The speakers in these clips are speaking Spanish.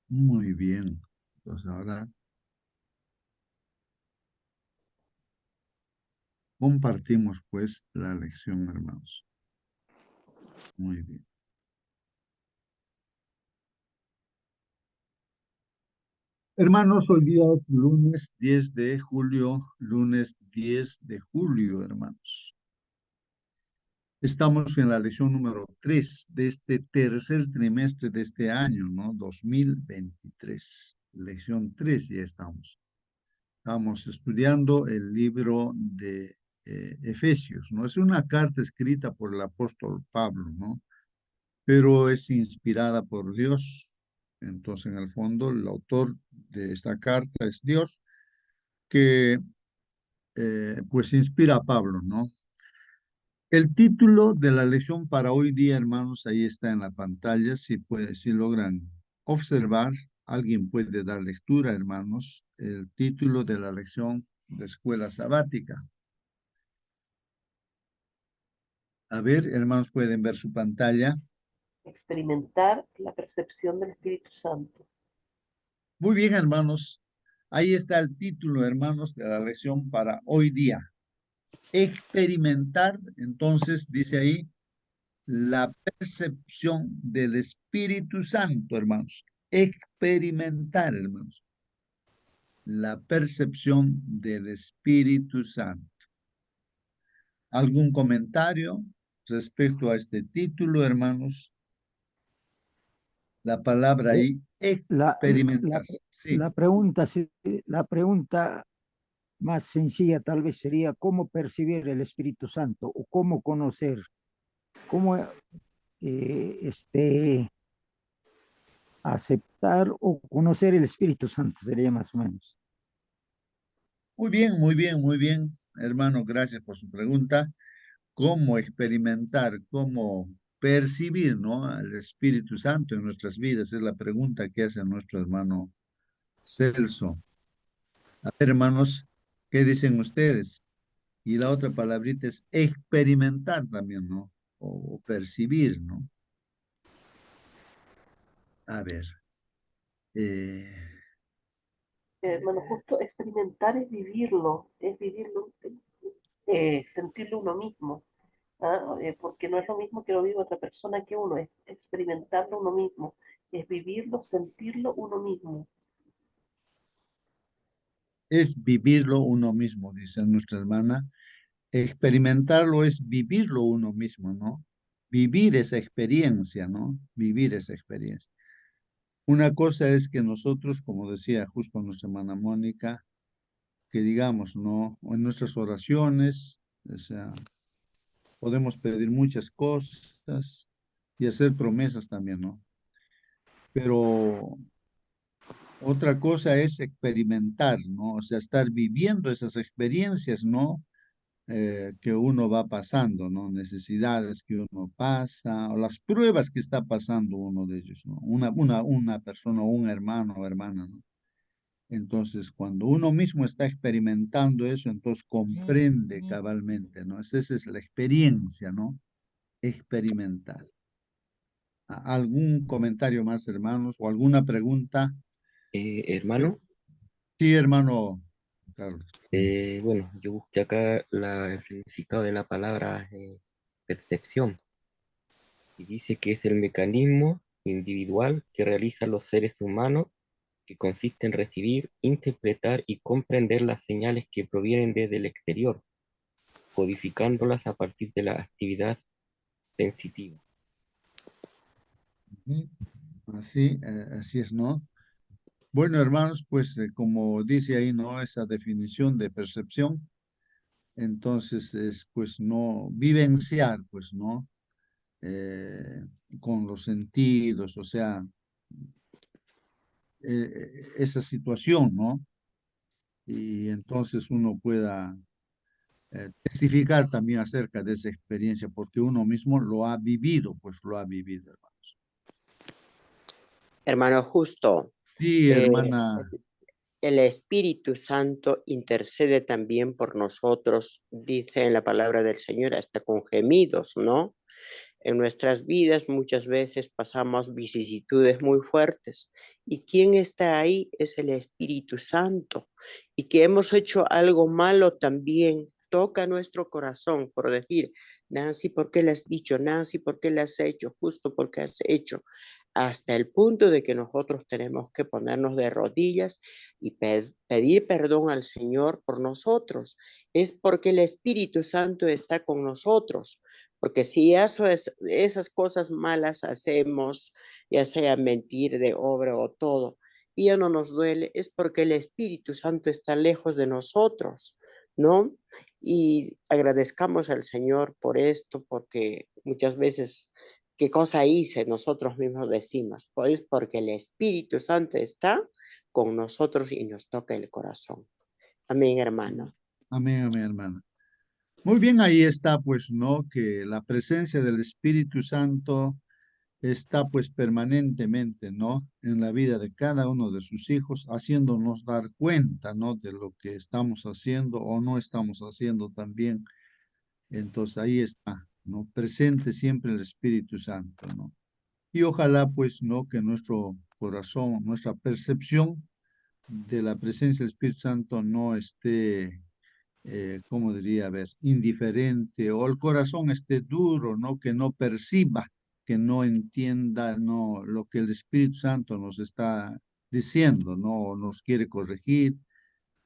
Muy bien. Entonces ahora compartimos pues la lección, hermanos. Muy bien. Hermanos, hoy día es lunes 10 de julio, lunes 10 de julio, hermanos. Estamos en la lección número 3 de este tercer trimestre de este año, ¿no? 2023. Lección 3 ya estamos. Estamos estudiando el libro de Efesios, ¿no? Es una carta escrita por el apóstol Pablo, ¿no? Pero es inspirada por Dios. Entonces, en el fondo, el autor de esta carta es Dios, que pues inspira a Pablo, ¿no? El título de la lección para hoy día, hermanos, ahí está en la pantalla, si logran observar, alguien puede dar lectura, hermanos, el título de la lección de escuela sabática. A ver, hermanos, pueden ver su pantalla. Experimentar la percepción del Espíritu Santo. Muy bien, hermanos. Ahí está el título, hermanos, de la lección para hoy día. Experimentar, entonces, dice ahí, la percepción del Espíritu Santo, hermanos. Experimentar, hermanos, la percepción del Espíritu Santo. ¿Algún comentario respecto a este título, hermanos? La palabra Sí, ahí, La, experimentar. la, Sí. la pregunta, la pregunta más sencilla tal vez sería cómo percibir el Espíritu Santo o cómo conocer, cómo aceptar o conocer el Espíritu Santo sería más o menos. Muy bien, muy bien, muy bien, hermano. Gracias por su pregunta. ¿Cómo experimentar, cómo percibir, ¿no? Al Espíritu Santo en nuestras vidas? Es la pregunta que hace nuestro hermano Celso. A ver, hermanos, ¿qué dicen ustedes? Y la otra palabrita es experimentar también, ¿no? O percibir, ¿no? A ver. eh, Hermano, justo experimentar es vivirlo, sentirlo uno mismo. ¿Ah? Porque no es lo mismo que lo vive otra persona que uno, es experimentarlo uno mismo, es vivirlo, sentirlo uno mismo. es vivirlo uno mismo, dice nuestra hermana. Experimentarlo es vivirlo uno mismo, ¿no? Vivir esa experiencia, ¿no? Vivir esa experiencia. Una cosa es que nosotros, como decía justo nuestra hermana Mónica, que digamos, ¿no? O en nuestras oraciones, o sea, podemos pedir muchas cosas y hacer promesas también, ¿no? Pero otra cosa es experimentar, ¿no? O sea, estar viviendo esas experiencias, ¿no? Que uno va pasando, ¿no? Necesidades que uno pasa, o las pruebas que está pasando uno de ellos, ¿no? Una persona, o un hermano o hermana, ¿no? Entonces, cuando uno mismo está experimentando eso, entonces comprende cabalmente, ¿no? Esa es la experiencia, ¿no? Experimentar. ¿Algún comentario más, hermanos? ¿O alguna pregunta? Hermano, Sí, hermano Carlos. bueno, yo busqué acá el significado de la palabra percepción y dice que es el mecanismo individual que realizan los seres humanos que consiste en recibir, interpretar y comprender las señales que provienen desde el exterior, codificándolas a partir de la actividad sensitiva. Ujú. Así es, ¿no? Bueno, hermanos, pues como dice ahí, ¿no? Esa definición de percepción, entonces es pues no vivenciar, pues, ¿no? Eh, con los sentidos, o sea, esa situación, ¿no? Y entonces uno pueda testificar también acerca de esa experiencia, porque uno mismo lo ha vivido, pues lo ha vivido, hermanos. Hermano Justo, Sí, eh, hermana. el Espíritu Santo intercede también por nosotros, dice en la palabra del Señor, hasta con gemidos, ¿no? En nuestras vidas muchas veces pasamos vicisitudes muy fuertes. ¿Y quién está ahí? Es el Espíritu Santo. Y que hemos hecho algo malo también toca nuestro corazón por decir, Nancy, ¿por qué le has dicho? Nancy, ¿por qué le has hecho? Justo porque has hecho. Hasta el punto de que nosotros tenemos que ponernos de rodillas y pedir perdón al Señor por nosotros. Es porque el Espíritu Santo está con nosotros. Porque si esas cosas malas hacemos, ya sea mentir de obra o todo, y ya no nos duele, es porque el Espíritu Santo está lejos de nosotros, ¿no? Y agradezcamos al Señor por esto, porque muchas veces, ¿qué cosa hice? Nosotros mismos decimos, pues porque el Espíritu Santo está con nosotros y nos toca el corazón. Amén, hermano. Amén, amén, hermana. Muy bien, ahí está, pues, ¿no? Que la presencia del Espíritu Santo está, pues, permanentemente, ¿no? En la vida de cada uno de sus hijos, haciéndonos dar cuenta, ¿no? De lo que estamos haciendo o no estamos haciendo también. Entonces, ahí está, ¿no? Presente siempre el Espíritu Santo, ¿no? Y ojalá, pues, ¿no? Que nuestro corazón, nuestra percepción de la presencia del Espíritu Santo no esté ¿cómo diría? A ver, indiferente o el corazón esté duro, ¿no? Que no perciba, que no entienda, ¿no? Lo que el Espíritu Santo nos está diciendo, ¿no? O nos quiere corregir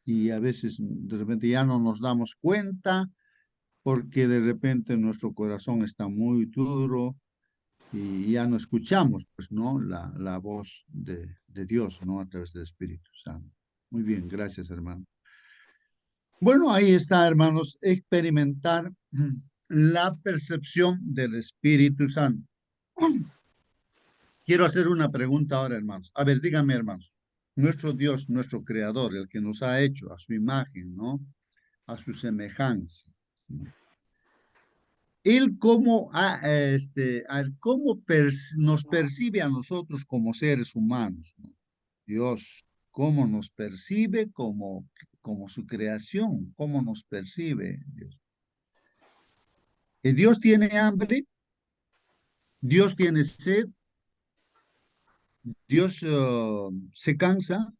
y a veces de repente ya no nos damos cuenta porque de repente nuestro corazón está muy duro y ya no escuchamos, pues, ¿no? La voz de Dios, ¿no? A través del Espíritu Santo. Muy bien, gracias, hermano. Bueno, ahí está, hermanos, experimentar la percepción del Espíritu Santo. Quiero hacer una pregunta ahora, hermanos. A ver, díganme, hermanos. Nuestro Dios, nuestro Creador, el que nos ha hecho a su imagen, ¿no? A su semejanza, ¿no? Él cómo, nos percibe a nosotros como seres humanos, ¿no? Dios, cómo nos percibe como su creación, cómo nos percibe Dios. Dios tiene hambre, Dios tiene sed, Dios se cansa.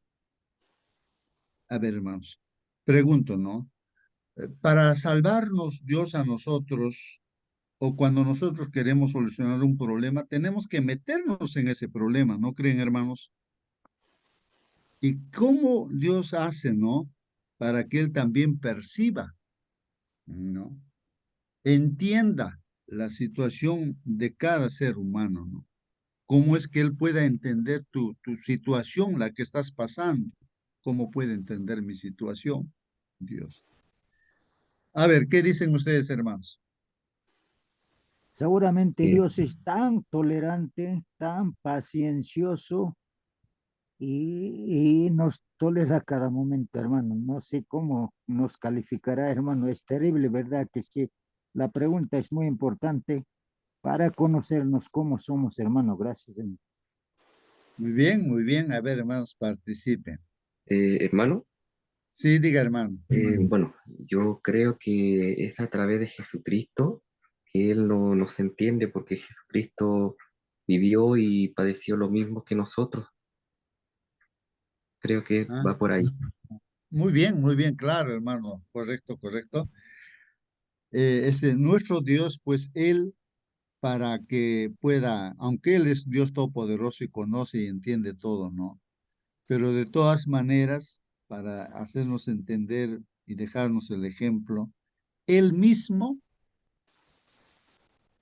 A ver, hermanos, pregunto, ¿no? Para salvarnos Dios a nosotros, o cuando nosotros queremos solucionar un problema, tenemos que meternos en ese problema, ¿no creen, hermanos? ¿Y cómo Dios hace, no? Para que Él también perciba, ¿no? Entienda la situación de cada ser humano, ¿no? ¿Cómo es que Él pueda entender tu situación, la que estás pasando? ¿Cómo puede entender mi situación? Dios. A ver, ¿qué dicen ustedes, hermanos? Seguramente Eh, Dios es tan tolerante, tan paciencioso y nos tolera cada momento, hermano. No sé cómo nos calificará, hermano. Es terrible, ¿verdad? Que sí. La pregunta es muy importante para conocernos cómo somos, hermano. Gracias, hermano. Muy bien, muy bien. A ver, hermanos, participen. hermano, Sí, diga, hermano. bueno, yo creo que es a través de Jesucristo que Él no nos entiende porque Jesucristo vivió y padeció lo mismo que nosotros. Creo que Ah, va por ahí. muy bien, claro, hermano. Correcto, correcto. Nuestro Dios, pues Él, para que pueda, aunque Él es Dios todopoderoso y conoce y entiende todo, ¿no? Pero de todas maneras, para hacernos entender y dejarnos el ejemplo, Él mismo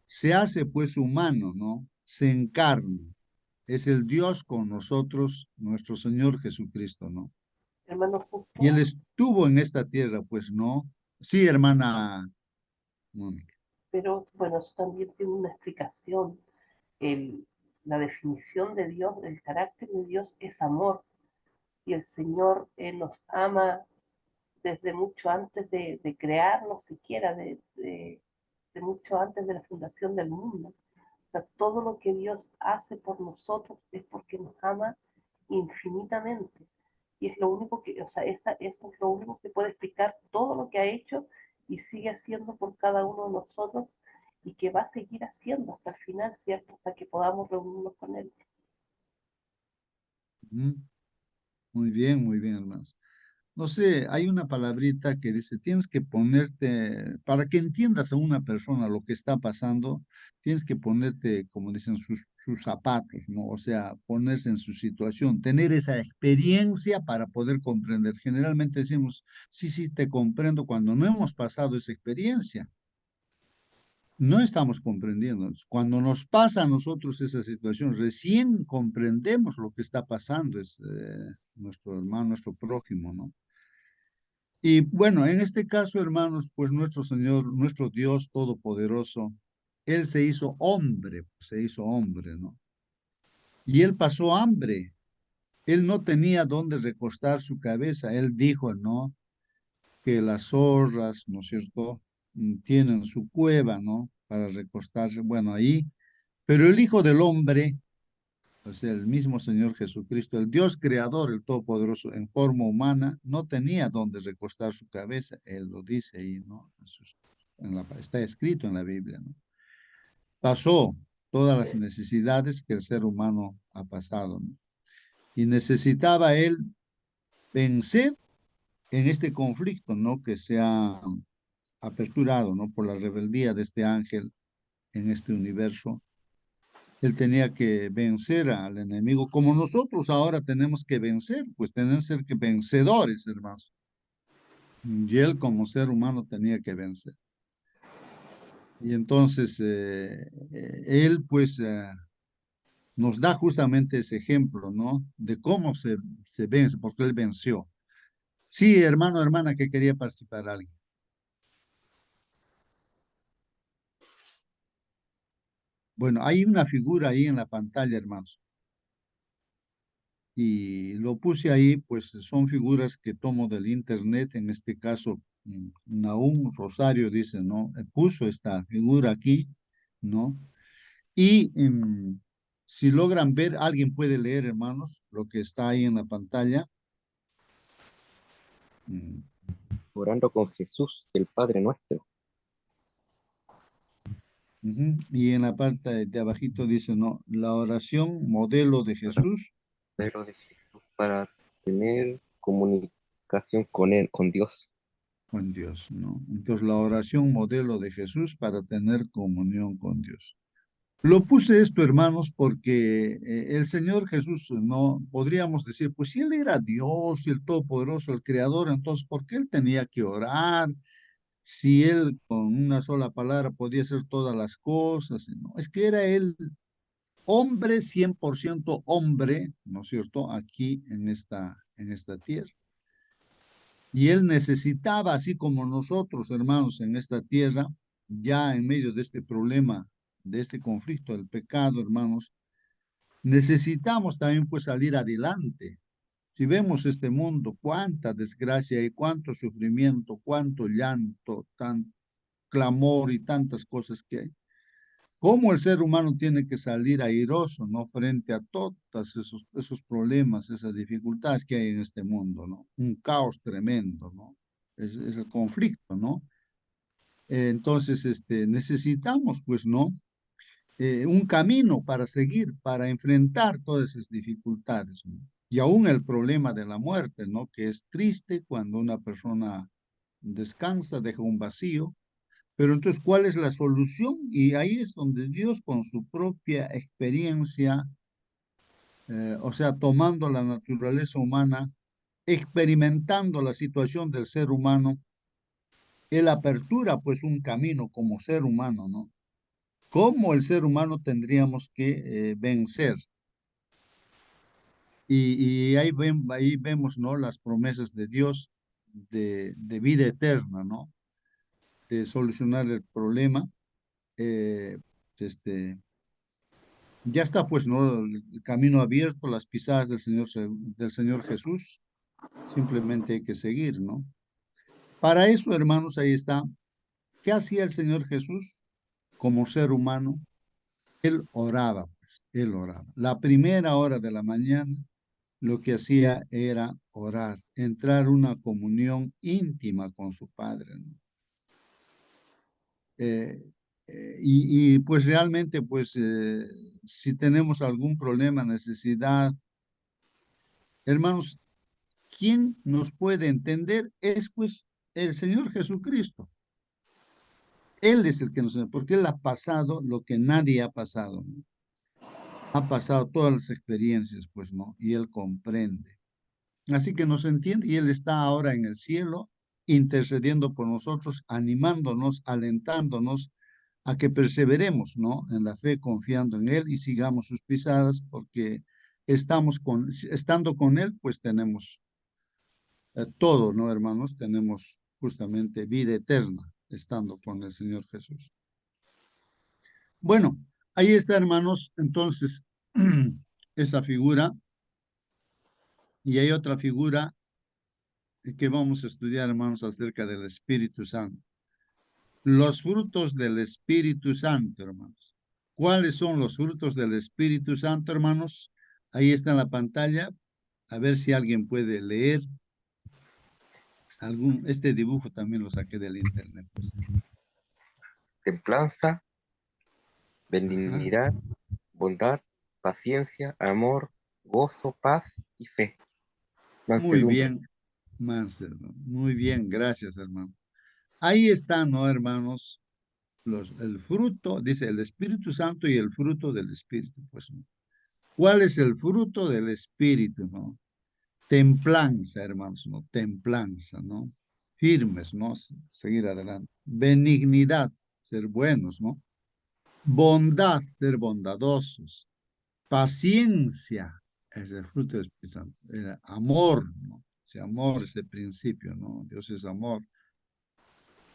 se hace pues humano, ¿no? Se encarna. Es el Dios con nosotros, nuestro Señor Jesucristo, ¿no? Hermano, Y Él justo, estuvo en esta tierra, pues, ¿no? Sí, hermana Mónica. pero bueno, eso también tiene una explicación. El, la definición de Dios, el carácter de Dios es amor. Y el Señor nos ama desde mucho antes de crearnos siquiera, de mucho antes de la fundación del mundo. O sea, todo lo que Dios hace por nosotros es porque nos ama infinitamente. Y es lo único que, o sea, eso es lo único que puede explicar todo lo que ha hecho y sigue haciendo por cada uno de nosotros y que va a seguir haciendo hasta el final, ¿cierto? Hasta que podamos reunirnos con Él. Ujú. Muy bien, hermanos. No sé, hay una palabrita que dice, tienes que ponerte, para que entiendas a una persona lo que está pasando, tienes que ponerte, como dicen, sus zapatos, ¿no? O sea, ponerse en su situación, tener esa experiencia para poder comprender. Generalmente decimos, sí, sí, te comprendo cuando no hemos pasado esa experiencia. No estamos comprendiendo. Cuando nos pasa a nosotros esa situación, recién comprendemos lo que está pasando, es nuestro hermano, nuestro prójimo, ¿no? Y bueno, en este caso, hermanos, pues nuestro Señor, nuestro Dios Todopoderoso, Él se hizo hombre, ¿no? Y Él pasó hambre. Él no tenía dónde recostar su cabeza. Él dijo, ¿no? Que las zorras, ¿no es cierto? Tienen su cueva, ¿no? Para recostarse, bueno, ahí. Pero el Hijo del Hombre, o sea, el mismo Señor Jesucristo, el Dios creador, el Todopoderoso, en forma humana, no tenía dónde recostar su cabeza. Él lo dice ahí, ¿no? Está escrito en la Biblia, ¿no? Pasó todas las necesidades que el ser humano ha pasado, ¿no? Y necesitaba él vencer en este conflicto, ¿no? Que se ha aperturado, ¿no? Por la rebeldía de este ángel en este universo. Él tenía que vencer al enemigo, como nosotros ahora tenemos que vencer, pues tenemos que ser que vencedores, hermanos. Y él como ser humano tenía que vencer. Y entonces él pues nos da justamente ese ejemplo, ¿no? De cómo se vence, porque él venció. Sí, hermano, hermana, que quería participar alguien. Bueno, hay una figura ahí en la pantalla, hermanos. Y lo puse ahí, pues son figuras que tomo del internet, en este caso, Nahum Rosario dice, ¿no? Puso esta figura aquí, ¿no? Y si logran ver, alguien puede leer, hermanos, lo que está ahí en la pantalla. Mm, Orando con Jesús, el Padre nuestro. ujú. Y en la parte de abajito dice, ¿no? La oración modelo de Jesús Pero de Jesús para tener comunicación con él, con Dios. con Dios, ¿no? Entonces, la oración modelo de Jesús para tener comunión con Dios. Lo puse esto, hermanos, porque el Señor Jesús, no podríamos decir, pues si Él era Dios y el Todopoderoso, el Creador, entonces, ¿por qué Él tenía que orar? Si Él con una sola palabra podía hacer todas las cosas, ¿no? Es que era Él hombre, 100% hombre, ¿no es cierto? Aquí en esta tierra. Y Él necesitaba, así como nosotros, hermanos, en esta tierra, ya en medio de este problema, de este conflicto del pecado, hermanos, necesitamos también pues salir adelante. Si vemos este mundo, cuánta desgracia y cuánto sufrimiento, cuánto llanto, tan clamor y tantas cosas que hay. Cómo el ser humano tiene que salir airoso, ¿no? Frente a todos esos problemas, esas dificultades que hay en este mundo, ¿no? Un caos tremendo, ¿no? Es el conflicto, ¿no? Entonces, necesitamos, pues, ¿no? Un camino para seguir, para enfrentar todas esas dificultades, ¿no? Y aún el problema de la muerte, ¿no? Que es triste cuando una persona descansa, deja un vacío, pero entonces, ¿cuál es la solución? Y ahí es donde Dios, con su propia experiencia, o sea, tomando la naturaleza humana, experimentando la situación del ser humano, Él apertura pues un camino como ser humano, ¿no? ¿Cómo el ser humano tendríamos que vencer? Y ahí vemos, ¿no? Las promesas de Dios de vida eterna, ¿no? De solucionar el problema. eh, este, Ya está, pues, ¿no? El camino abierto, las pisadas del Señor Jesús. Simplemente hay que seguir, ¿no? Para eso, hermanos, ahí está. ¿Qué hacía el Señor Jesús como ser humano? Él oraba, pues, él oraba. La primera hora de la mañana, lo que hacía era orar, entrar en una comunión íntima con su Padre, ¿no? Eh, y pues realmente, pues si tenemos algún problema, necesidad, hermanos, ¿quién nos puede entender? Es pues el Señor Jesucristo. Él es el que nos, porque Él ha pasado lo que nadie ha pasado, ¿no? Ha pasado todas las experiencias, pues, ¿no? Y Él comprende. Así que nos entiende y Él está ahora en el cielo intercediendo por nosotros, animándonos, alentándonos a que perseveremos, ¿no? En la fe, confiando en Él y sigamos sus pisadas, porque estando con Él, pues tenemos todo, ¿no, hermanos? Tenemos justamente vida eterna estando con el Señor Jesús. Bueno, ahí está, hermanos, entonces, esa figura, y hay otra figura que vamos a estudiar, hermanos, acerca del Espíritu Santo. Los frutos del Espíritu Santo, hermanos. ¿Cuáles son los frutos del Espíritu Santo, hermanos? Ahí está en la pantalla. A ver si alguien puede leer. Este dibujo también lo saqué del internet, pues. Templanza, Ajá. benignidad, bondad, paciencia, amor, gozo, paz y fe. Muy Mansedumbre. bien, Mansedumbre. Muy bien, gracias, hermano. Ahí están, ¿no, hermanos? El fruto, dice el Espíritu Santo y el fruto del Espíritu. Pues, ¿no? ¿Cuál es el fruto del Espíritu, no? Templanza, hermanos, ¿no? Templanza, ¿no? Firmes, ¿no? Seguir adelante. Benignidad, ser buenos, ¿no? Bondad, ser bondadosos. Paciencia, es el fruto del Espíritu Santo. Amor, ¿no? Ese amor, ese principio, ¿no? Dios es amor.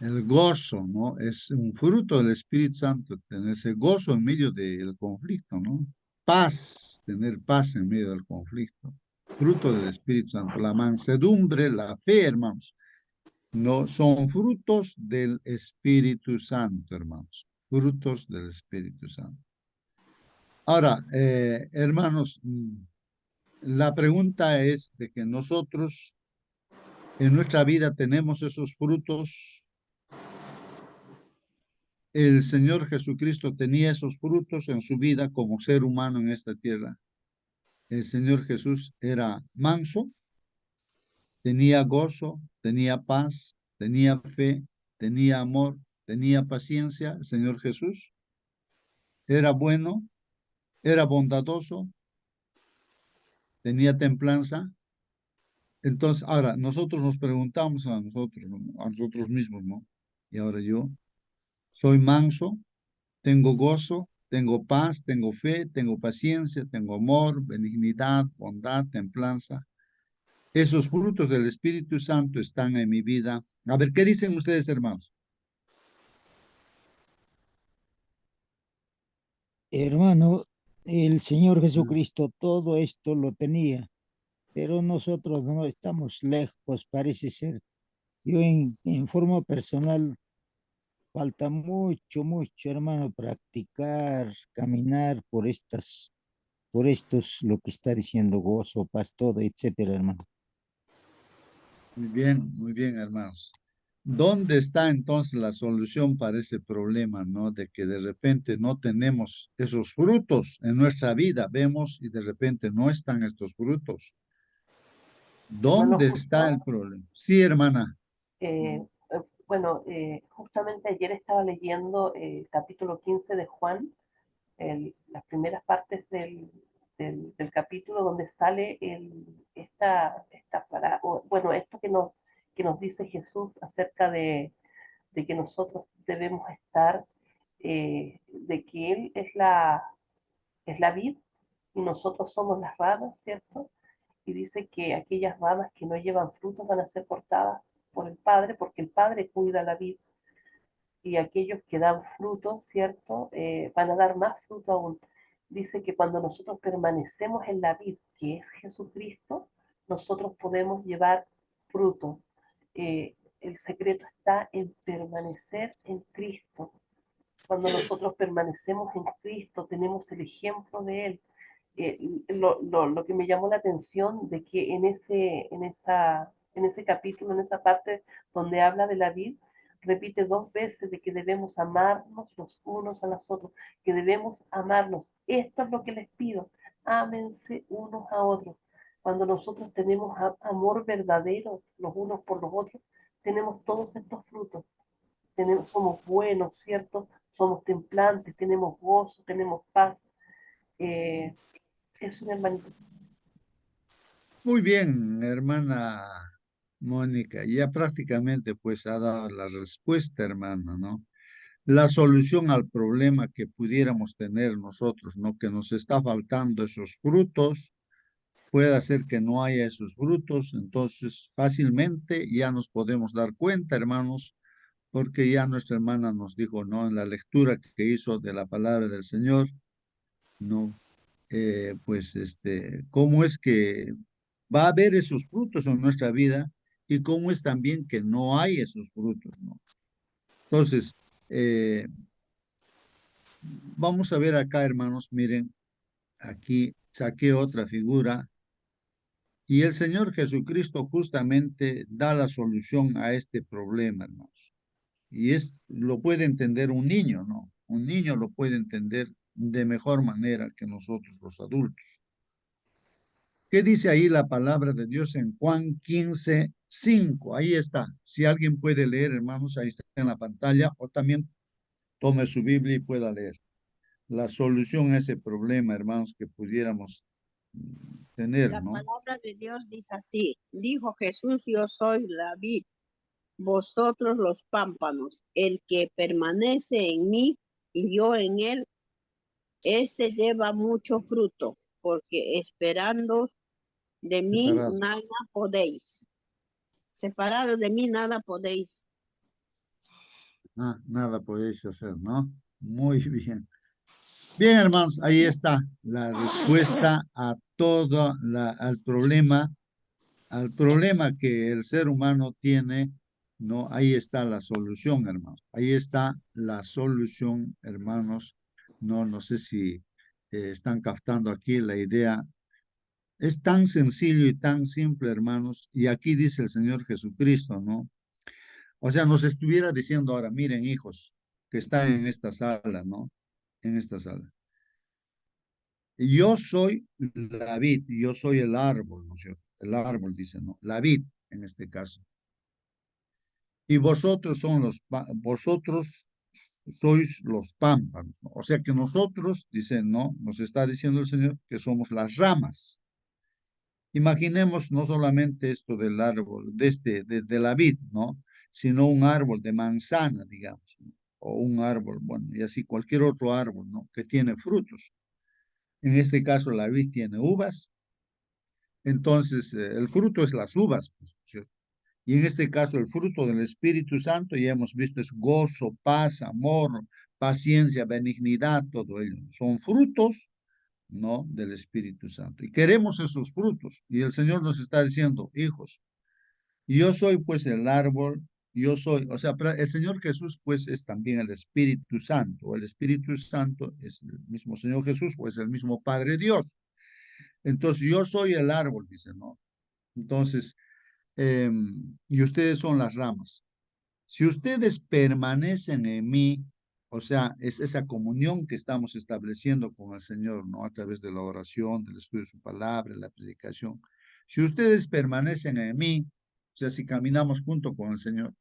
El gozo, ¿no? Es un fruto del Espíritu Santo, tener ese gozo en medio del conflicto, ¿no? Paz, tener paz en medio del conflicto. Fruto del Espíritu Santo. La mansedumbre, la fe, hermanos, no son frutos del Espíritu Santo, hermanos. Frutos del Espíritu Santo. Ahora, hermanos, la pregunta es de que nosotros en nuestra vida tenemos esos frutos. El Señor Jesucristo tenía esos frutos en su vida como ser humano en esta tierra. El Señor Jesús era manso, tenía gozo, tenía paz, tenía fe, tenía amor, tenía paciencia. El Señor Jesús era bueno, era bondadoso, tenía templanza. Entonces, ahora nosotros nos preguntamos a nosotros, ¿no? A nosotros mismos, ¿no? Y ahora yo soy manso, tengo gozo, tengo paz, tengo fe, tengo paciencia, tengo amor, benignidad, bondad, templanza. Esos frutos del Espíritu Santo están en mi vida. A ver, ¿qué dicen ustedes, hermanos? Hermano, el Señor Jesucristo todo esto lo tenía, pero nosotros no estamos lejos, parece ser. Yo en forma personal falta mucho, mucho, hermano, practicar, caminar por estos, lo que está diciendo gozo, paz, todo, etcétera, hermano. Muy bien, hermanos. ¿Dónde está entonces la solución para ese problema, no? De que de repente no tenemos esos frutos en nuestra vida, vemos y de repente no están estos frutos. Hermano, ¿Dónde está el problema? Sí, hermana. bueno, justamente ayer estaba leyendo el capítulo 15 de Juan, las primeras partes del capítulo donde sale bueno, esto que nos dice Jesús acerca de que nosotros debemos estar, de que Él es la vid y nosotros somos las ramas, ¿cierto? Y dice que aquellas ramas que no llevan frutos van a ser cortadas por el Padre, porque el Padre cuida la vid, y aquellos que dan fruto, ¿cierto? Van a dar más fruto aún. Dice que cuando nosotros permanecemos en la vid, que es Jesucristo, nosotros podemos llevar fruto. El secreto está en permanecer en Cristo. Cuando nosotros permanecemos en Cristo, tenemos el ejemplo de Él. Lo que me llamó la atención de que en ese capítulo, en esa parte donde habla de la vid, repite 2 veces de que debemos amarnos los unos a los otros, que debemos amarnos. Esto es lo que les pido, ámense unos a otros. Cuando nosotros tenemos amor verdadero los unos por los otros, tenemos todos estos frutos. Somos buenos, ¿cierto? Somos templantes, tenemos gozo, tenemos paz. Es un hermanito. Muy bien, hermana Mónica, ya prácticamente pues ha dado la respuesta, hermana, ¿no? La solución al problema que pudiéramos tener nosotros, ¿no? Que nos está faltando esos frutos, puede hacer que no haya esos frutos, entonces fácilmente ya nos podemos dar cuenta, hermanos, porque ya nuestra hermana nos dijo, ¿no? En la lectura que hizo de la palabra del Señor, ¿no? Cómo es que va a haber esos frutos en nuestra vida y cómo es también que no hay esos frutos, ¿no? Entonces, eh, vamos a ver acá, hermanos, miren, aquí saqué otra figura y el Señor Jesucristo justamente da la solución a este problema, hermanos. Y lo puede entender un niño, ¿no? Un niño lo puede entender de mejor manera que nosotros los adultos. ¿Qué dice ahí la palabra de Dios en Juan 15:5? Ahí está. Si alguien puede leer, hermanos, ahí está en la pantalla, o también tome su Biblia y pueda leer. La solución a ese problema, hermanos, que pudiéramos tener, La ¿no? palabra de Dios dice así, dijo Jesús, yo soy la vid, vosotros los pámpanos, el que permanece en mí y yo en él, este lleva mucho fruto, porque esperando de mí Separados. nada podéis. Separado de mí nada podéis. Nada podéis hacer, ¿no? Muy bien. Bien, hermanos, ahí está la respuesta a al problema que el ser humano tiene, ¿no? Ahí está la solución, hermanos. Ahí está la solución, hermanos. No sé si están captando aquí la idea. Es tan sencillo y tan simple, hermanos. Y aquí dice el Señor Jesucristo, ¿no? O sea, nos estuviera diciendo ahora, miren, hijos, que están en esta sala, ¿no? En esta sala. Yo soy la vid, yo soy el árbol, ¿no es cierto? El árbol dice, ¿no? La vid, en este caso. Y vosotros sois los pámpanos, ¿no? O sea que nosotros, dice, no, nos está diciendo el Señor que somos las ramas. Imaginemos no solamente esto del árbol, de la vid, ¿no? Sino un árbol de manzana, digamos, ¿no? O un árbol, bueno, y así cualquier otro árbol, ¿no? Que tiene frutos. En este caso, la vid tiene uvas, entonces el fruto es las uvas, pues, ¿cierto? Y en este caso, el fruto del Espíritu Santo, ya hemos visto, es gozo, paz, amor, paciencia, benignidad, todo ello. Son frutos, ¿no? Del Espíritu Santo. Y queremos esos frutos. Y el Señor nos está diciendo, hijos, yo soy pues el árbol, yo soy, o sea, el Señor Jesús pues es también el Espíritu Santo. El Espíritu Santo es el mismo Señor Jesús, pues el mismo Padre Dios. Entonces, yo soy el árbol, dice, ¿no? Entonces, y ustedes son las ramas. Si ustedes permanecen en mí, o sea, es esa comunión que estamos estableciendo con el Señor, ¿no? A través de la oración, del estudio de su palabra, la predicación. Si ustedes permanecen en mí, o sea, si caminamos junto con el Señor,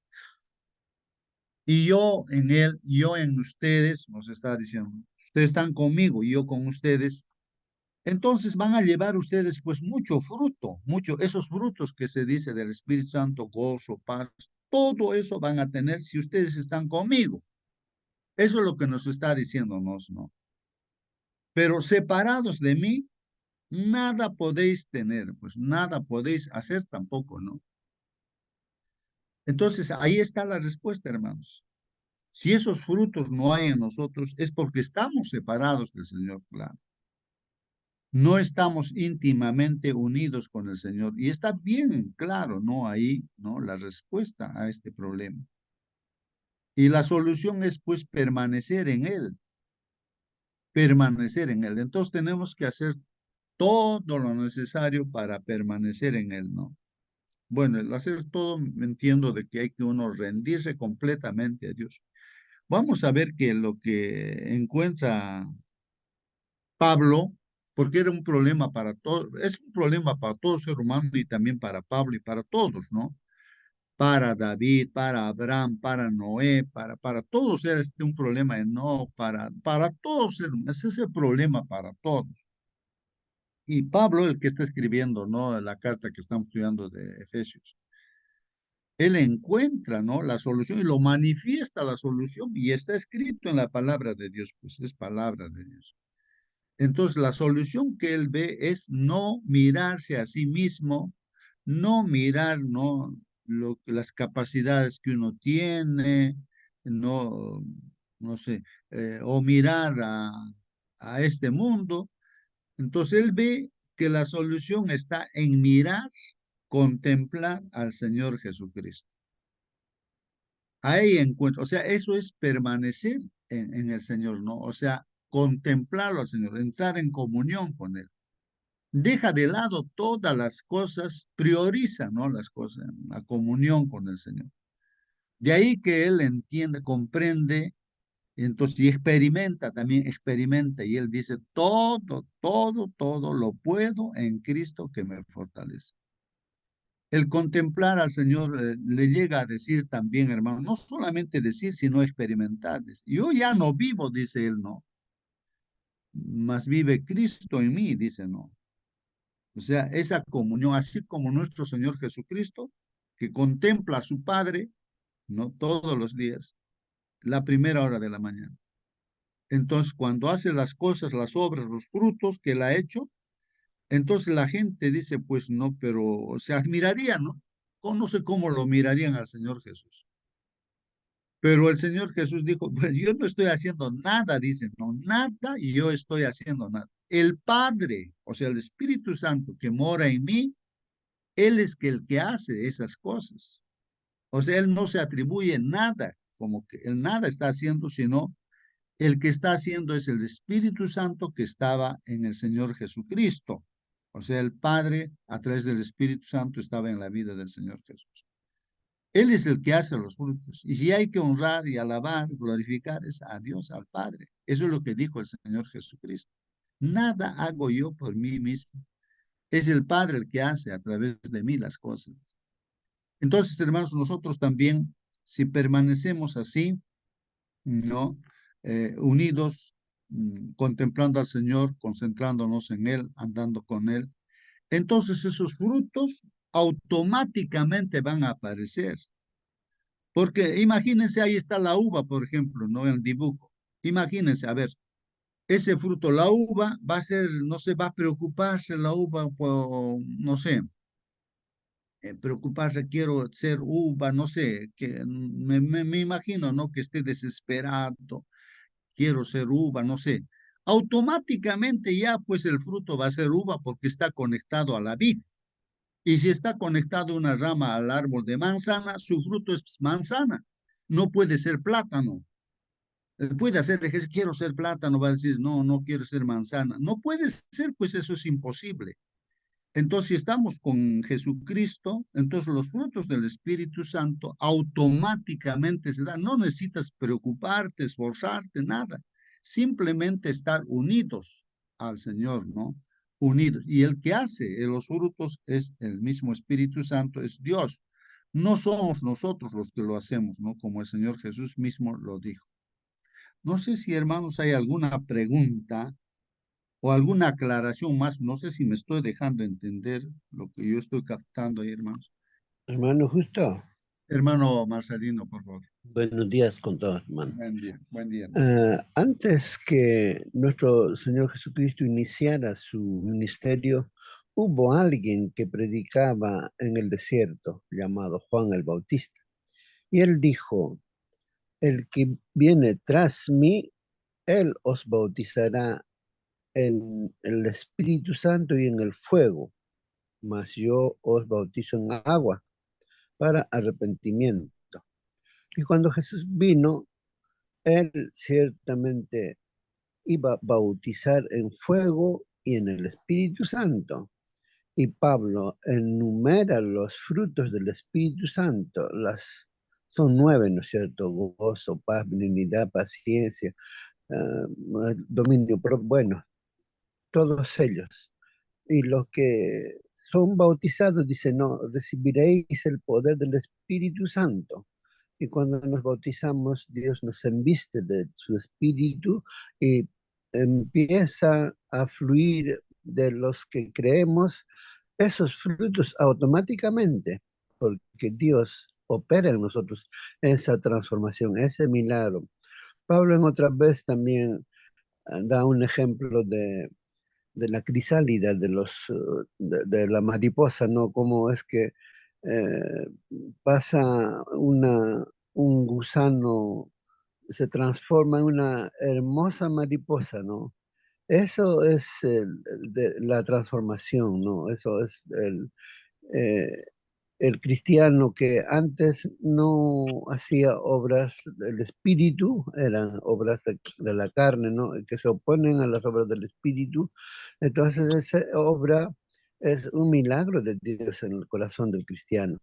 y yo en Él, yo en ustedes, nos está diciendo, ustedes están conmigo y yo con ustedes, entonces van a llevar ustedes pues mucho fruto, esos frutos que se dice del Espíritu Santo, gozo, paz, todo eso van a tener si ustedes están conmigo. Eso es lo que nos está diciéndonos, ¿no? Pero separados de mí, nada podéis tener, pues nada podéis hacer tampoco, ¿no? Entonces ahí está la respuesta, hermanos. Si esos frutos no hay en nosotros, es porque estamos separados del Señor, claro. No estamos íntimamente unidos con el Señor. Y está bien claro, ¿no? Ahí, ¿no? La respuesta a este problema. Y la solución es, pues, permanecer en Él. Permanecer en Él. Entonces tenemos que hacer todo lo necesario para permanecer en Él, ¿no? Bueno, el hacer todo, me entiendo de que hay que uno rendirse completamente a Dios. Vamos a ver que lo que encuentra Pablo, porque era un problema para todos, es un problema para todo ser humano y también para Pablo y para todos, ¿no? Para David, para Abraham, para Noé, para todos era este un problema, no, para todos, es ese problema para todos. Y Pablo, el que está escribiendo, ¿no? La carta que estamos estudiando de Efesios, él encuentra, ¿no? La solución y lo manifiesta la solución y está escrito en la palabra de Dios, pues es palabra de Dios. Entonces, la solución que él ve es no mirarse a sí mismo, no mirar, ¿no? Las capacidades que uno tiene, no, no sé, o mirar a este mundo. Entonces, él ve que la solución está en mirar, contemplar al Señor Jesucristo. Ahí encuentro, o sea, eso es permanecer en el Señor, ¿no? O sea, contemplarlo al Señor, entrar en comunión con Él. Deja de lado todas las cosas, prioriza, ¿no? Las cosas, la comunión con el Señor. De ahí que Él entiende, comprende, entonces, y experimenta, también experimenta, y Él dice, todo lo puedo en Cristo que me fortalece. El contemplar al Señor le llega a decir también, hermano, no solamente decir, sino experimentar. Dice, yo ya no vivo, dice él, no, mas vive Cristo en mí, dice, no. O sea, esa comunión, así como nuestro Señor Jesucristo, que contempla a su Padre, ¿no? Todos los días, la primera hora de la mañana. Entonces, cuando hace las cosas, las obras, los frutos que él ha hecho, entonces la gente dice, pues no, pero se admiraría, ¿no? No sé cómo lo mirarían al Señor Jesús. Pero el Señor Jesús dijo, pues yo no estoy haciendo nada, dice, no, nada, y yo estoy haciendo nada. El Padre, o sea, el Espíritu Santo que mora en mí, Él es que el que hace esas cosas. O sea, Él no se atribuye nada, como que Él nada está haciendo, sino el que está haciendo es el Espíritu Santo que estaba en el Señor Jesucristo. O sea, el Padre, a través del Espíritu Santo, estaba en la vida del Señor Jesús. Él es el que hace los frutos. Y si hay que honrar y alabar, glorificar, es a Dios, al Padre. Eso es lo que dijo el Señor Jesucristo. Nada hago yo por mí mismo. Es el Padre el que hace a través de mí las cosas. Entonces, hermanos, nosotros también, si permanecemos así, ¿no? Unidos, contemplando al Señor, concentrándonos en Él, andando con Él, entonces esos frutos automáticamente van a aparecer. Porque imagínense, ahí está la uva, por ejemplo, ¿no? En el dibujo. Imagínense, a ver, ese fruto, la uva va a ser, no sé, va a preocuparse la uva por, no sé, preocuparse, quiero ser uva, no sé, que me imagino, ¿no? Que esté desesperado, quiero ser uva, no sé. Automáticamente ya, pues el fruto va a ser uva porque está conectado a la vid. Y si está conectado una rama al árbol de manzana, su fruto es manzana. No puede ser plátano. Puede hacer ejercicio, quiero ser plátano, va a decir, no, no quiero ser manzana. No puede ser, pues eso es imposible. Entonces, si estamos con Jesucristo, entonces los frutos del Espíritu Santo automáticamente se dan. No necesitas preocuparte, esforzarte, nada. Simplemente estar unidos al Señor, ¿no? Unidos. Y el que hace los frutos es el mismo Espíritu Santo, es Dios. No somos nosotros los que lo hacemos, ¿no? Como el Señor Jesús mismo lo dijo. No sé si, hermanos, hay alguna pregunta o alguna aclaración más. No sé si me estoy dejando entender lo que yo estoy captando ahí, hermanos. Hermano Justo, Hermano Marcelino, por favor. buenos días con todos, hermano. Buen día, hermano. Antes que nuestro Señor Jesucristo iniciara su ministerio, hubo alguien que predicaba en el desierto, llamado Juan el Bautista. Y él dijo, el que viene tras mí, él os bautizará en el Espíritu Santo y en el fuego, mas yo os bautizo en agua para arrepentimiento. Y cuando Jesús vino, él ciertamente iba a bautizar en fuego y en el Espíritu Santo. Y Pablo enumera los frutos del Espíritu Santo, son 9, ¿no es cierto? Gozo, paz, benignidad, paciencia, dominio propio, bueno, todos ellos. Y los que son bautizados dicen, no, recibiréis el poder del Espíritu Santo. Y cuando nos bautizamos, Dios nos embiste de su Espíritu y empieza a fluir de los que creemos esos frutos automáticamente, porque Dios opera en nosotros esa transformación, ese milagro. Pablo en otra vez también da un ejemplo de la crisálida, de la mariposa, ¿no? Cómo es que eh, pasa un gusano, se transforma en una hermosa mariposa, ¿no? Eso es la transformación, ¿no? Eso es eh, el cristiano que antes no hacía obras del espíritu, eran obras de la carne, ¿no? Que se oponen a las obras del espíritu. Entonces esa obra es un milagro de Dios en el corazón del cristiano.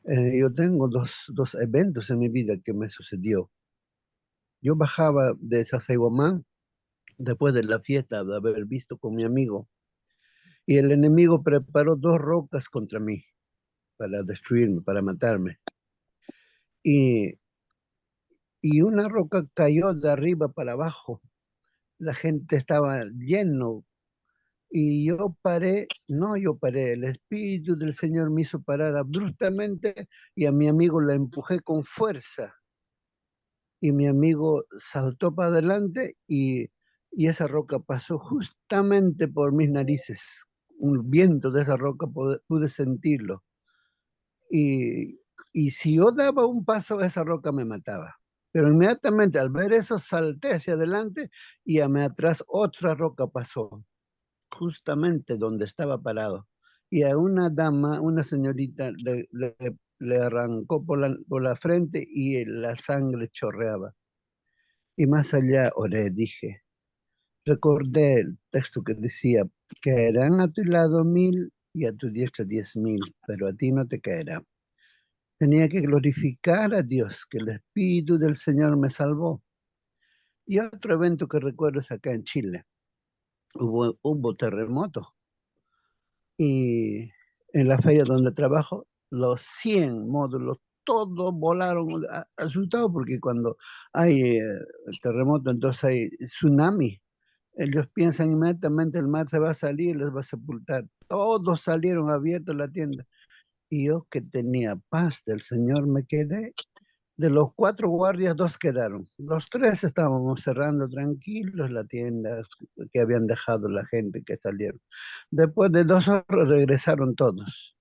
Yo tengo dos eventos en mi vida que me sucedió. Yo bajaba de Sacsayhuamán después de la fiesta de haber visto con mi amigo y el enemigo preparó 2 rocas contra mí para destruirme, para matarme. Y una roca cayó de arriba para abajo. La gente estaba lleno y yo paré, el Espíritu del Señor me hizo parar abruptamente y a mi amigo la empujé con fuerza. Y mi amigo saltó para adelante y esa roca pasó justamente por mis narices. Un viento de esa roca pude sentirlo. Y si yo daba un paso, esa roca me mataba. Pero inmediatamente al ver eso, salté hacia adelante y a mi atrás otra roca pasó, justamente donde estaba parado. Y a una dama, una señorita, le arrancó por la frente y la sangre chorreaba. Y más allá oré, dije, recordé el texto que decía, caerán a tu lado 1000 y a tu diestra 10,000, pero a ti no te caerá. Tenía que glorificar a Dios, que el Espíritu del Señor me salvó. Y otro evento que recuerdo es acá en Chile. Hubo terremoto. Y en la feria donde trabajo, los 100 módulos, todos volaron asustados porque cuando hay terremoto, entonces hay tsunami. Ellos piensan inmediatamente el mar se va a salir, les va a sepultar. Todos salieron abiertos la tienda. Y yo que tenía paz del Señor me quedé. De los 4 guardias, 2 quedaron. Los 3 estábamos cerrando tranquilos la tienda que habían dejado la gente que salieron. Después de 2 horas regresaron todos.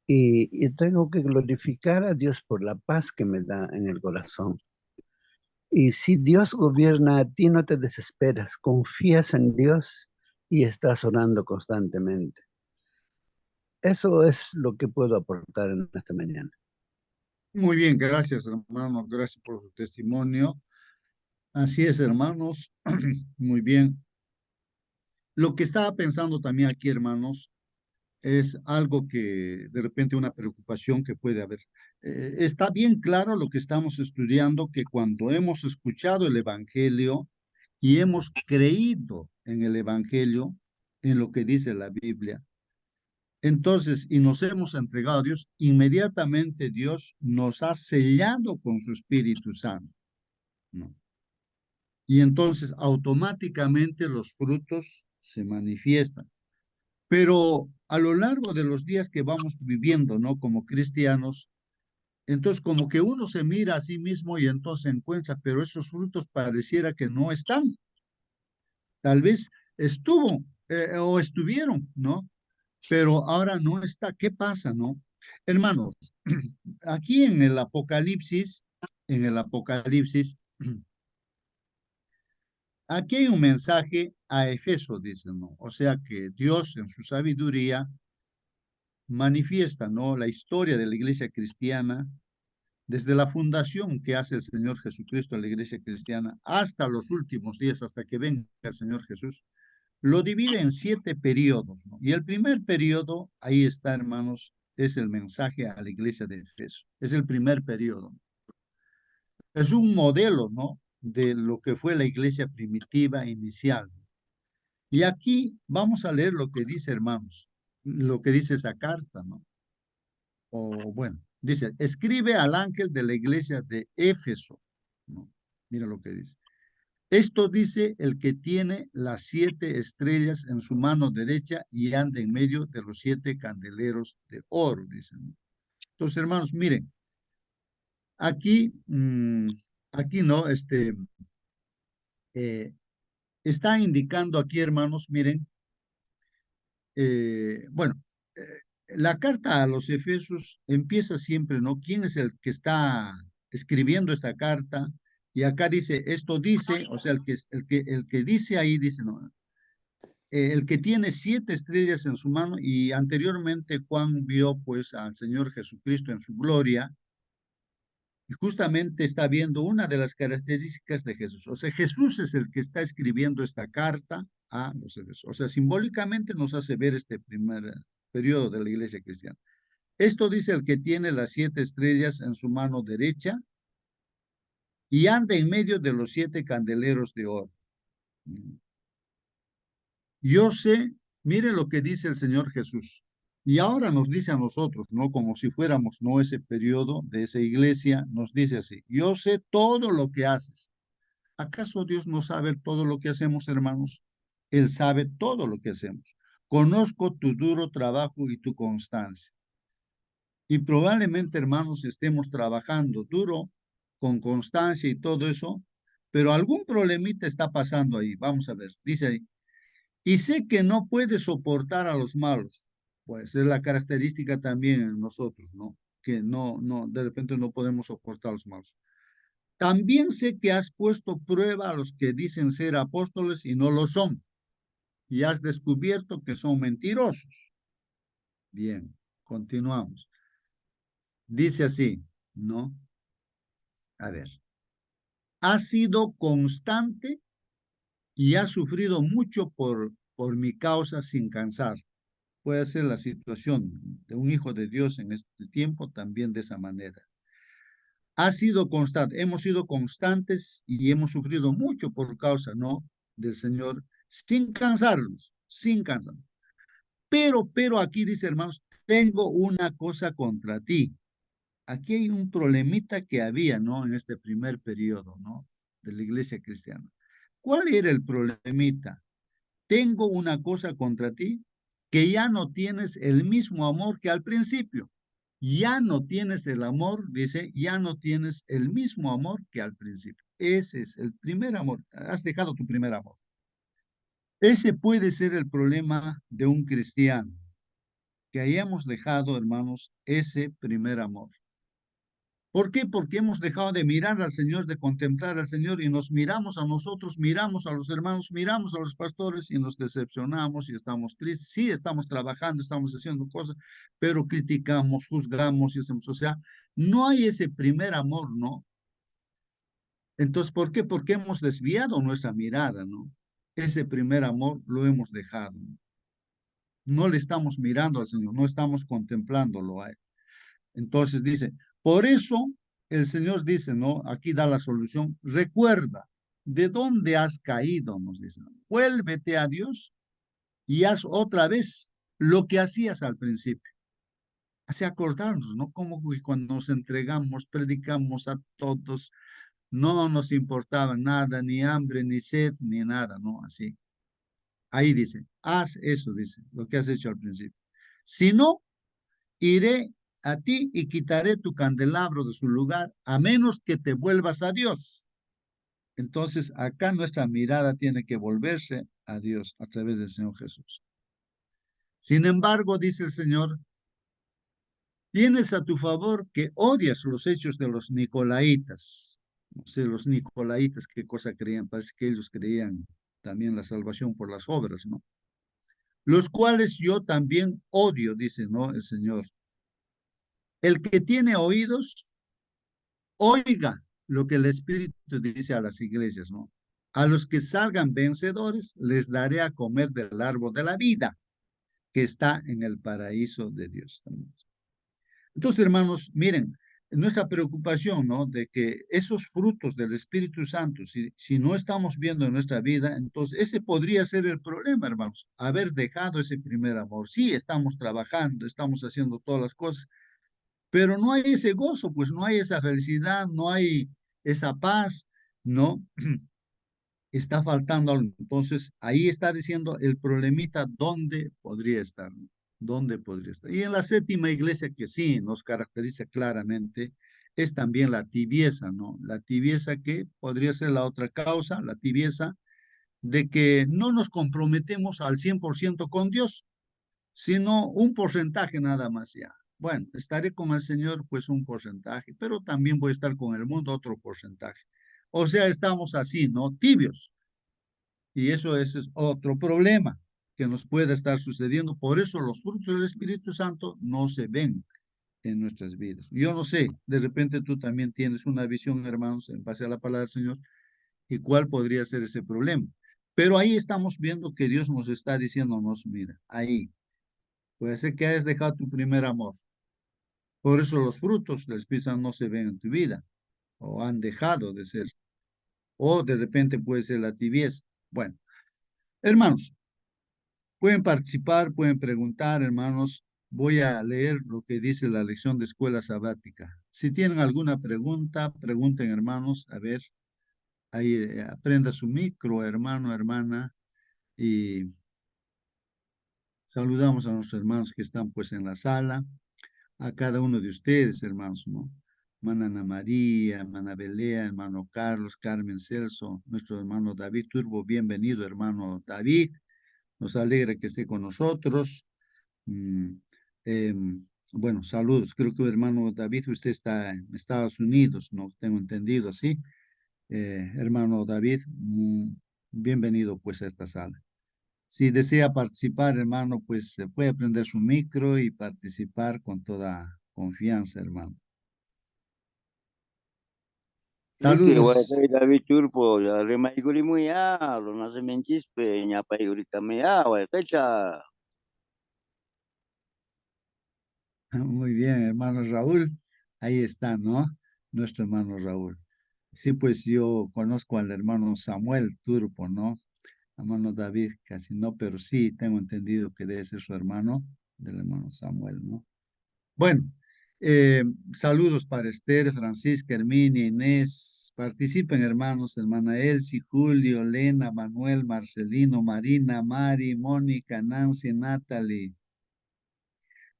Y tengo que glorificar a Dios por la paz que me da en el corazón. Y si Dios gobierna a ti, no te desesperas, confías en Dios y estás orando constantemente. Eso es lo que puedo aportar en esta mañana. Muy bien, gracias, hermanos. Gracias por su testimonio. Así es, hermanos. Muy bien. Lo que estaba pensando también aquí, hermanos, es algo que de repente una preocupación que puede haber. Está bien claro lo que estamos estudiando, que cuando hemos escuchado el Evangelio y hemos creído en el Evangelio, en lo que dice la Biblia, entonces, y nos hemos entregado a Dios, inmediatamente Dios nos ha sellado con su Espíritu Santo, ¿no? Y entonces automáticamente los frutos se manifiestan. Pero a lo largo de los días que vamos viviendo, ¿no? Como cristianos, entonces como que uno se mira a sí mismo y entonces encuentra, pero esos frutos pareciera que no están. Tal vez estuvo o estuvieron, ¿no? Pero ahora no está. ¿Qué pasa, no? Hermanos, aquí en el Apocalipsis, aquí hay un mensaje a Efeso, dicen, ¿no? O sea que Dios en su sabiduría manifiesta, ¿no? La historia de la iglesia cristiana desde la fundación que hace el Señor Jesucristo a la iglesia cristiana hasta los últimos días, hasta que venga el Señor Jesús. lo divide en 7 periodos, ¿no? Y el primer periodo, ahí está, hermanos, es el mensaje a la iglesia de Efeso. Es el primer periodo. Es un modelo, ¿no? De lo que fue la iglesia primitiva inicial. Y aquí vamos a leer lo que dice, hermanos, lo que dice esa carta, ¿no? O bueno, dice, escribe al ángel de la iglesia de Éfeso, ¿no? Mira lo que dice. Esto dice el que tiene las 7 estrellas en su mano derecha y anda en medio de los 7 candeleros de oro, dicen. Entonces, hermanos, miren, aquí, aquí no, está indicando aquí, hermanos, miren, bueno, eh, la carta a los Efesios empieza siempre, ¿no? ¿Quién es el que está escribiendo esta carta? Y acá dice, esto dice, o sea, el que dice ahí, dice, no, el que tiene 7 estrellas en su mano, y anteriormente Juan vio pues al Señor Jesucristo en su gloria, y justamente está viendo una de las características de Jesús. O sea, Jesús es el que está escribiendo esta carta a los Efesios. O sea, simbólicamente nos hace ver este primer periodo de la iglesia cristiana. Esto dice el que tiene las 7 estrellas en su mano derecha y anda en medio de los 7 candeleros de oro. Yo sé, mire lo que dice el Señor Jesús. Y ahora nos dice a nosotros, ¿no? Como si fuéramos, ¿no? Ese periodo de esa iglesia, nos dice así, yo sé todo lo que haces. ¿Acaso Dios no sabe todo lo que hacemos, hermanos? Él sabe todo lo que hacemos. Conozco tu duro trabajo y tu constancia. Y probablemente, hermanos, estemos trabajando duro, con constancia y todo eso, pero algún problemita está pasando ahí. Vamos a ver, dice ahí. Y sé que no puede soportar a los malos. Pues es la característica también en nosotros, ¿no? Que de repente no podemos soportar a los malos. También sé que has puesto prueba a los que dicen ser apóstoles y no lo son. Y has descubierto que son mentirosos. Bien, continuamos. Dice así, ¿no? A ver. Has sido constante y has sufrido mucho por mi causa sin cansar. Puede ser la situación de un hijo de Dios en este tiempo también de esa manera. Ha sido constante, hemos sido constantes y hemos sufrido mucho por causa, ¿no? Del Señor, sin cansarnos, sin cansarnos. Pero aquí dice, hermanos, tengo una cosa contra ti. Aquí hay un problemita que había, ¿no? En este primer periodo, ¿no? De la iglesia cristiana. ¿Cuál era el problemita? Tengo una cosa contra ti, que ya no tienes el mismo amor que al principio. Ya no tienes el amor, dice, ya no tienes el mismo amor que al principio. Ese es el primer amor. Has dejado tu primer amor. Ese puede ser el problema de un cristiano, que hayamos dejado, hermanos, ese primer amor. ¿Por qué? Porque hemos dejado de mirar al Señor, de contemplar al Señor y nos miramos a nosotros, miramos a los hermanos, miramos a los pastores y nos decepcionamos y estamos tristes. Sí, estamos trabajando, estamos haciendo cosas, pero criticamos, juzgamos y hacemos, o sea, no hay ese primer amor, ¿no? Entonces, ¿por qué? Porque hemos desviado nuestra mirada, ¿no? Ese primer amor lo hemos dejado. No le estamos mirando al Señor, no estamos contemplándolo a Él. Entonces dice, por eso el Señor dice, ¿no? Aquí da la solución. Recuerda, ¿de dónde has caído? Nos dice. Vuélvete a Dios y haz otra vez lo que hacías al principio. Hace acordarnos, ¿no? Como cuando nos entregamos, predicamos a todos, no nos importaba nada, ni hambre, ni sed, ni nada, ¿no? Así. Ahí dice, haz eso, dice, lo que has hecho al principio. Si no, iré a ti y quitaré tu candelabro de su lugar, a menos que te vuelvas a Dios. Entonces, acá nuestra mirada tiene que volverse a Dios a través del Señor Jesús. Sin embargo, dice el Señor, tienes a tu favor que odias los hechos de los nicolaítas. No sé, los nicolaítas, qué cosa creían, parece que ellos creían también la salvación por las obras, ¿no? Los cuales yo también odio, dice, ¿no? El Señor. El que tiene oídos, oiga lo que el Espíritu dice a las iglesias, ¿no? A los que salgan vencedores, les daré a comer del árbol de la vida, que está en el paraíso de Dios. Entonces, hermanos, miren, nuestra preocupación, ¿no? De que esos frutos del Espíritu Santo, si no estamos viendo en nuestra vida, entonces ese podría ser el problema, hermanos, haber dejado ese primer amor. Sí, estamos trabajando, estamos haciendo todas las cosas, pero no hay ese gozo, pues no hay esa felicidad, no hay esa paz, ¿no? Está faltando algo. Entonces, ahí está diciendo el problemita, ¿dónde podría estar? ¿Dónde podría estar? Y en la séptima iglesia que sí nos caracteriza claramente es también la tibieza, ¿no? La tibieza que podría ser la otra causa, la tibieza de que no nos comprometemos al 100% con Dios, sino un porcentaje nada más ya. Bueno, estaré con el Señor pues un porcentaje, pero también voy a estar con el mundo otro porcentaje. O sea, estamos así, ¿no? Tibios. Y eso ese es otro problema que nos puede estar sucediendo. Por eso los frutos del Espíritu Santo no se ven en nuestras vidas. Yo no sé, de repente tú también tienes una visión, hermanos, en base a la palabra del Señor, y cuál podría ser ese problema. Pero ahí estamos viendo que Dios nos está diciéndonos, mira, ahí, puede ser que hayas dejado tu primer amor. Por eso los frutos del Espíritu Santo no se ven en tu vida, o han dejado de ser, o de repente puede ser la tibieza. Bueno, hermanos, pueden participar, pueden preguntar, hermanos. Voy a leer lo que dice la lección de escuela sabática. Si tienen alguna pregunta, pregunten, hermanos. A ver, ahí aprenda su micro, hermano, hermana, y saludamos a nuestros hermanos que están pues en la sala, a cada uno de ustedes, hermanos, ¿no? Hermana Ana María, hermana Belea, hermano Carlos, Carmen Celso, nuestro hermano David Turbo, bienvenido, hermano David. Nos alegra que esté con nosotros. Mm, bueno, saludos. Creo que hermano David, usted está en Estados Unidos, ¿no? Tengo entendido así. Hermano David, bienvenido pues a esta sala. Si desea participar, hermano, pues se puede prender su micro y participar con toda confianza, hermano. Niki Saludos. watai David Turpo ya remai guri mu ya lo nase menchis pe nyapai guri kami ya wa fecha. Muy bien, hermano Raúl. Ahí está, ¿no? Nuestro hermano Raúl. Sí, pues yo conozco al hermano Samuel Turpo, ¿no? Hermano David, casi no, pero sí tengo entendido que debe ser su hermano, del hermano Samuel, ¿no? Bueno, eh, saludos para Esther, Francisca, Herminia, Inés. Participen, hermanos, hermana Elsie, Julio, Lena, Manuel, Marcelino, Marina, Mari, Mónica, Nancy, Natalie.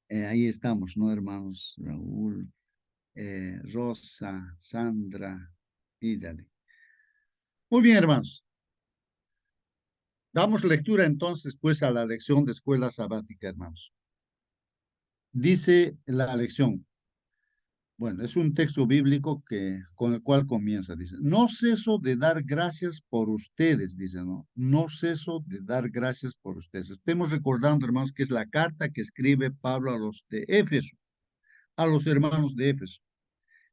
Ahí estamos, ¿no, hermanos? Raúl, Rosa, Sandra, y dale. Muy bien, hermanos. Damos lectura entonces, pues, a la lección de escuela sabática, hermanos. Dice la lección. Bueno, es un texto bíblico con el cual comienza, dice, no ceso de dar gracias por ustedes, dice, ¿no? No ceso de dar gracias por ustedes. Estemos recordando, hermanos, que es la carta que escribe Pablo a los de Éfeso, a los hermanos de Éfeso.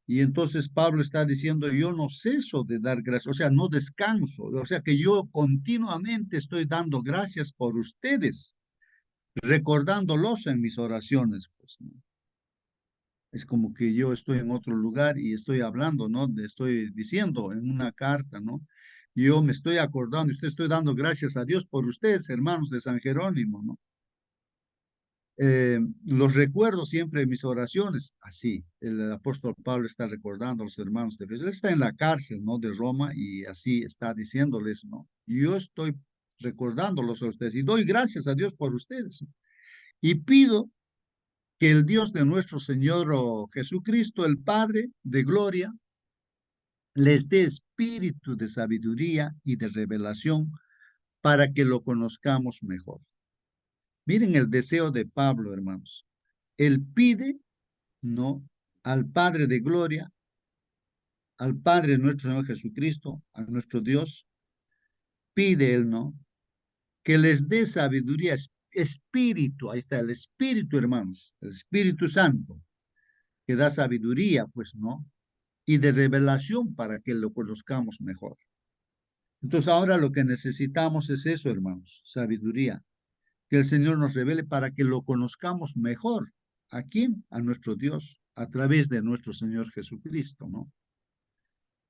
Y entonces Pablo está diciendo, yo no ceso de dar gracias, o sea, no descanso, o sea, que yo continuamente estoy dando gracias por ustedes, recordándolos en mis oraciones, pues, ¿no? Es como que yo estoy en otro lugar y estoy hablando, ¿no? Estoy diciendo en una carta, ¿no? Yo me estoy acordando, estoy dando gracias a Dios por ustedes, hermanos de San Jerónimo, ¿no? Los recuerdo siempre en mis oraciones. Así, el apóstol Pablo está recordando a los hermanos de Efeso. Él está en la cárcel, ¿no? De Roma y así está diciéndoles, ¿no? Yo estoy recordándolos a ustedes y doy gracias a Dios por ustedes, ¿no? Y pido que el Dios de nuestro Señor Jesucristo, el Padre de gloria, les dé espíritu de sabiduría y de revelación para que lo conozcamos mejor. Miren el deseo de Pablo, hermanos. Él pide, ¿no? Al Padre de gloria, al Padre de nuestro Señor Jesucristo, a nuestro Dios, pide él, ¿no? Que les dé sabiduría, espíritu, ahí está el espíritu, hermanos, el Espíritu Santo, que da sabiduría, pues, ¿no? Y de revelación para que lo conozcamos mejor. Entonces ahora lo que necesitamos es eso, hermanos, sabiduría, que el Señor nos revele para que lo conozcamos mejor. ¿A quién? A nuestro Dios, a través de nuestro Señor Jesucristo, ¿no?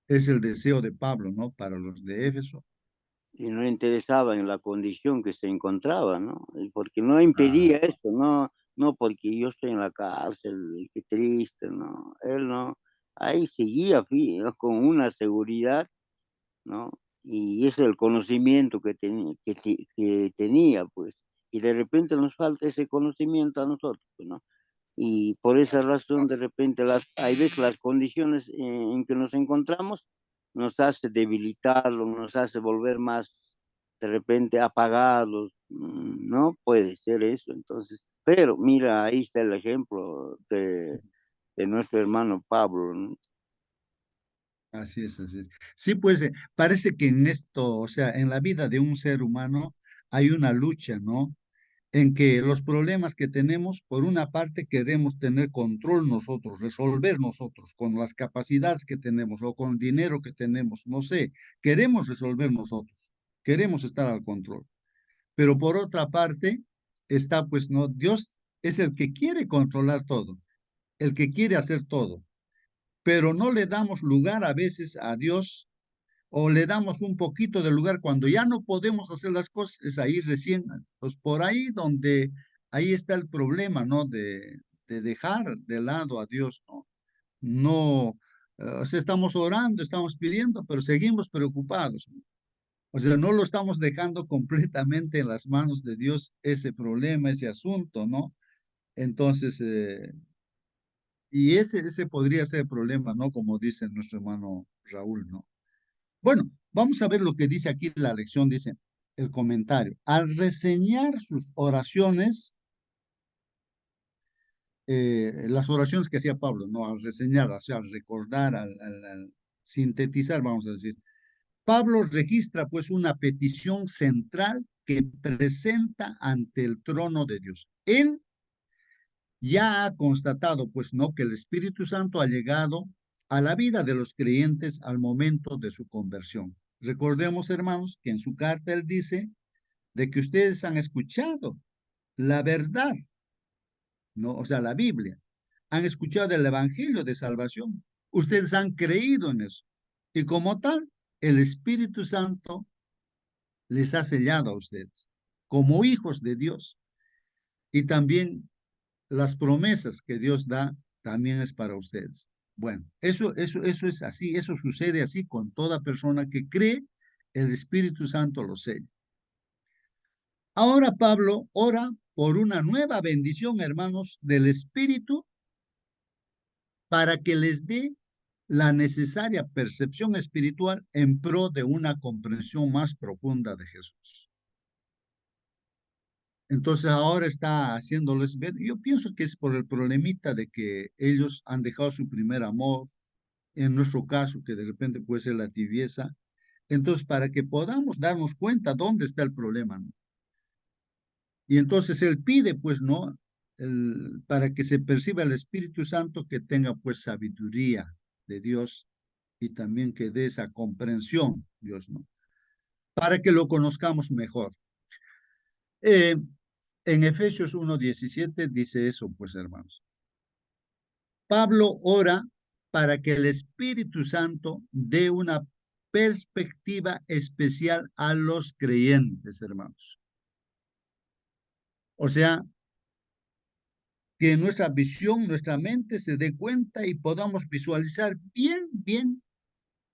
Es el deseo de Pablo, ¿no? Para los de Éfeso. Y no interesaba en la condición que se encontraba, ¿no? Y porque no Ah, impedía eso, no, no porque yo estoy en la cárcel, qué triste, ¿no? Él no, ahí seguía ¿no? Con una seguridad, ¿no? Y ese es el conocimiento que, que tenía, pues. Y de repente nos falta ese conocimiento a nosotros, ¿no? Y por esa razón, de repente, hay veces las condiciones en que nos encontramos nos hace debilitarlo, nos hace volver más, de repente, apagados, ¿no? Puede ser eso, entonces. Pero mira, ahí está el ejemplo de nuestro hermano Pablo, ¿no? así es, así es. Sí, pues parece que en esto, o sea, en la vida de un ser humano hay una lucha, ¿no? En que los problemas que tenemos, por una parte queremos tener control nosotros, resolver nosotros con las capacidades que tenemos o con el dinero que tenemos, no sé, queremos resolver nosotros, queremos estar al control. Pero por otra parte está, pues, no, Dios es el que quiere controlar todo, el que quiere hacer todo, pero no le damos lugar a veces a Dios o le damos un poquito de lugar cuando ya no podemos hacer las cosas, es ahí recién, pues por ahí donde, ahí está el problema, ¿no? De dejar de lado a Dios, ¿no? No, o sea, estamos orando, estamos pidiendo, pero seguimos preocupados, ¿no? O sea, no lo estamos dejando completamente en las manos de Dios ese problema, ese asunto, ¿no? Entonces, y ese podría ser el problema, ¿no? Como dice nuestro hermano Raúl, ¿no? Bueno, vamos a ver lo que dice aquí la lección, dice el comentario. Al reseñar sus oraciones, las oraciones que hacía Pablo, ¿no? Al reseñar, o sea, al recordar, al sintetizar, vamos a decir. Pablo registra pues una petición central que presenta ante el trono de Dios. Él ya ha constatado pues no que el Espíritu Santo ha llegado a la vida de los creyentes al momento de su conversión. Recordemos, hermanos, que en su carta él dice de que ustedes han escuchado la verdad, ¿no? O sea, la Biblia. Han escuchado el Evangelio de salvación. Ustedes han creído en eso. Y como tal, el Espíritu Santo les ha sellado a ustedes como hijos de Dios. Y también las promesas que Dios da también es para ustedes. Bueno, eso es así, eso sucede así con toda persona que cree, el Espíritu Santo lo sella. Ahora Pablo ora por una nueva bendición, hermanos, del Espíritu para que les dé la necesaria percepción espiritual en pro de una comprensión más profunda de Jesús. Entonces ahora está haciéndoles ver, yo pienso que es por el problemita de que ellos han dejado su primer amor, en nuestro caso, que de repente puede ser la tibieza. Entonces, para que podamos darnos cuenta dónde está el problema, ¿no? Y entonces él pide, pues, ¿no? Para que se perciba el Espíritu Santo que tenga, pues, sabiduría de Dios y también que dé esa comprensión, Dios, ¿no? Para que lo conozcamos mejor. Eh, en Efesios 1:17 dice eso, pues, hermanos. Pablo ora para que el Espíritu Santo dé una perspectiva especial a los creyentes, hermanos. O sea, que nuestra visión, nuestra mente se dé cuenta y podamos visualizar bien,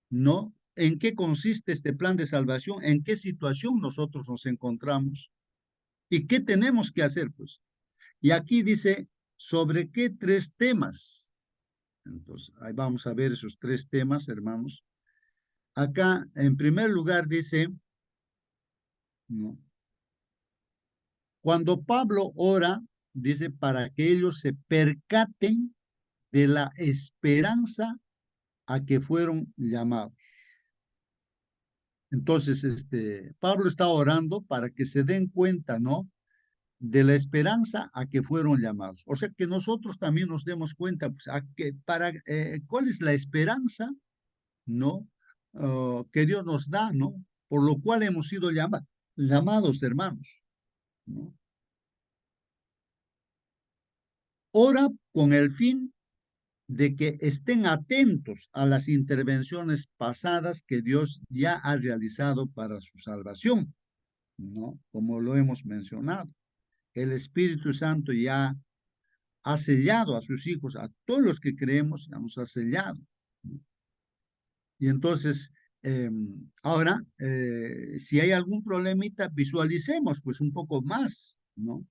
¿no? En qué consiste este plan de salvación, en qué situación nosotros nos encontramos y qué tenemos que hacer, pues. Y aquí dice, ¿sobre qué tres temas? Entonces, ahí vamos a ver esos tres temas, hermanos. Acá, en primer lugar, dice, ¿no? Cuando Pablo ora, dice, para que ellos se percaten de la esperanza a que fueron llamados. Entonces, Pablo está orando para que se den cuenta, ¿no? De la esperanza a que fueron llamados. O sea, que nosotros también nos demos cuenta, pues, ¿cuál es la esperanza, ¿no? Que Dios nos da, ¿no? por lo cual hemos sido llamados hermanos, ¿no? Ora con el fin de que estén atentos a las intervenciones pasadas que Dios ya ha realizado para su salvación, ¿no? Como lo hemos mencionado. El Espíritu Santo ya ha sellado a sus hijos, a todos los que creemos, ya nos ha sellado. Y entonces, ahora, si hay algún problemita, visualicemos pues un poco más, ¿no?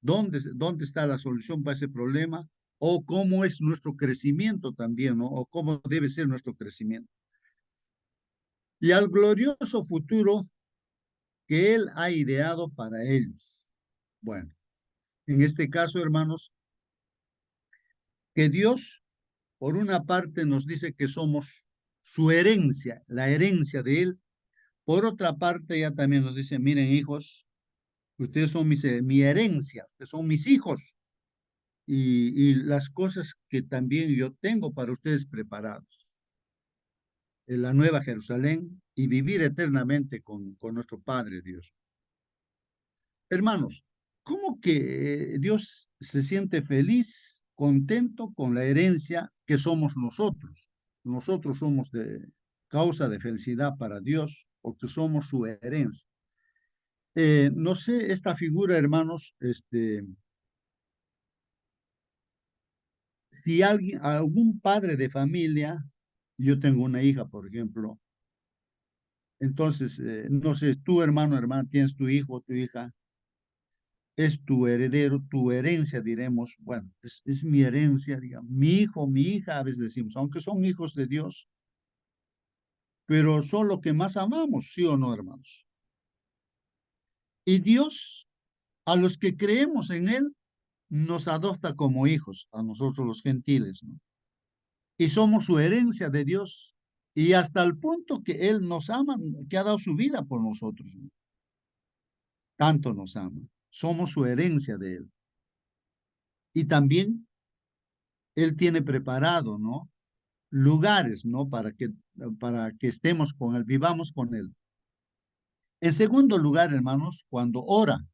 ¿Dónde está la solución para ese problema? O cómo es nuestro crecimiento también, ¿no? O cómo debe ser nuestro crecimiento. Y al glorioso futuro que Él ha ideado para ellos. Bueno, en este caso, hermanos, que Dios, por una parte, nos dice que somos su herencia, la herencia de Él. Por otra parte, ya también nos dice, miren, hijos, ustedes son mi herencia, ustedes son mis hijos. Y las cosas que también yo tengo para ustedes preparados. En la nueva Jerusalén y vivir eternamente con nuestro Padre Dios. Hermanos, ¿cómo que Dios se siente feliz, contento con la herencia que somos nosotros? Nosotros somos de causa de felicidad para Dios porque somos su herencia. No sé, esta figura, hermanos, si algún padre de familia, yo tengo una hija, por ejemplo, entonces, no sé, tu hermano, hermana, tienes tu hijo, tu hija, es tu heredero, tu herencia, diremos, bueno, es mi herencia, digamos, mi hijo, mi hija, a veces decimos, aunque son hijos de Dios, pero son lo que más amamos, ¿sí o no, hermanos? Y Dios, a los que creemos en Él, nos adopta como hijos, a nosotros los gentiles, ¿no? Y somos su herencia de Dios, y hasta el punto que Él nos ama, que ha dado su vida por nosotros, ¿no? Tanto nos ama, somos su herencia de Él. Y también Él tiene preparado, ¿no? Lugares, ¿no? Para que estemos con Él, vivamos con Él. En segundo lugar, hermanos, cuando ora,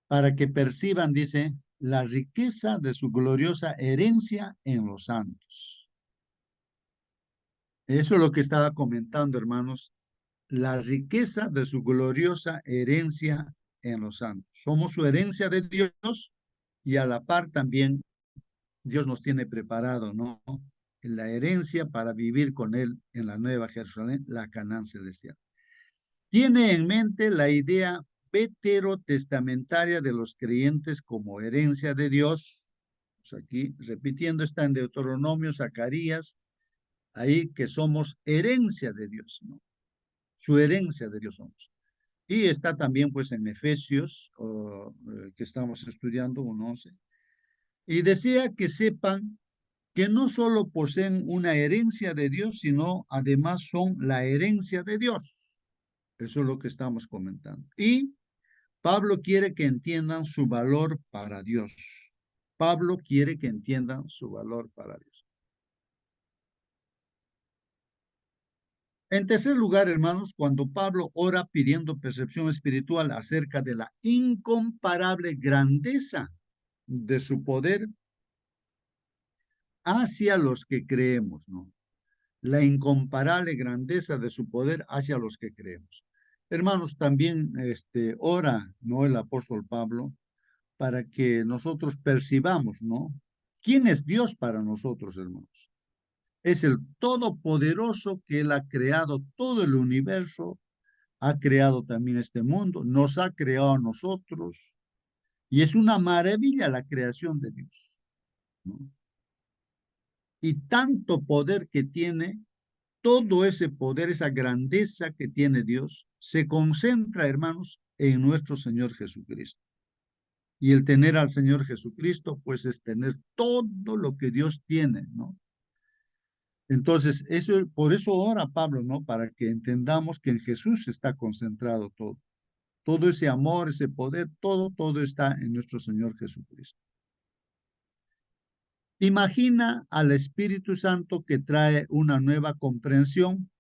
para que perciban, dice, la riqueza de su gloriosa herencia en los santos. Eso es lo que estaba comentando, hermanos, la riqueza de su gloriosa herencia en los santos. Somos su herencia de Dios y a la par también Dios nos tiene preparado, ¿no? La herencia para vivir con Él en la nueva Jerusalén, la Canaán celestial. Tiene en mente la idea veterotestamentaria de los creyentes como herencia de Dios. Pues aquí, repitiendo, está en Deuteronomio, Zacarías, ahí que somos herencia de Dios, ¿no? Su herencia de Dios somos. Y está también, pues, en Efesios, que estamos estudiando, 1:11. Y decía que sepan que no solo poseen una herencia de Dios, sino además son la herencia de Dios. Eso es lo que estamos comentando. Y Pablo quiere que entiendan su valor para Dios. Pablo quiere que entiendan su valor para Dios. En tercer lugar, hermanos, cuando Pablo ora pidiendo percepción espiritual acerca de la incomparable grandeza de su poder hacia los que creemos, ¿no? La incomparable grandeza de su poder hacia los que creemos. Hermanos, también ora, ¿no? El apóstol Pablo, para que nosotros percibamos, ¿no? ¿Quién es Dios para nosotros, hermanos? Es el Todopoderoso que Él ha creado todo el universo, ha creado también este mundo, nos ha creado a nosotros, y es una maravilla la creación de Dios, ¿no? Y tanto poder que tiene, todo ese poder, esa grandeza que tiene Dios, se concentra, hermanos, en nuestro Señor Jesucristo. Y el tener al Señor Jesucristo, pues es tener todo lo que Dios tiene, ¿no? Entonces, por eso ora Pablo, ¿no? Para que entendamos que en Jesús está concentrado todo. Todo ese amor, ese poder, todo está en nuestro Señor Jesucristo. Imagina al Espíritu Santo que trae una nueva comprensión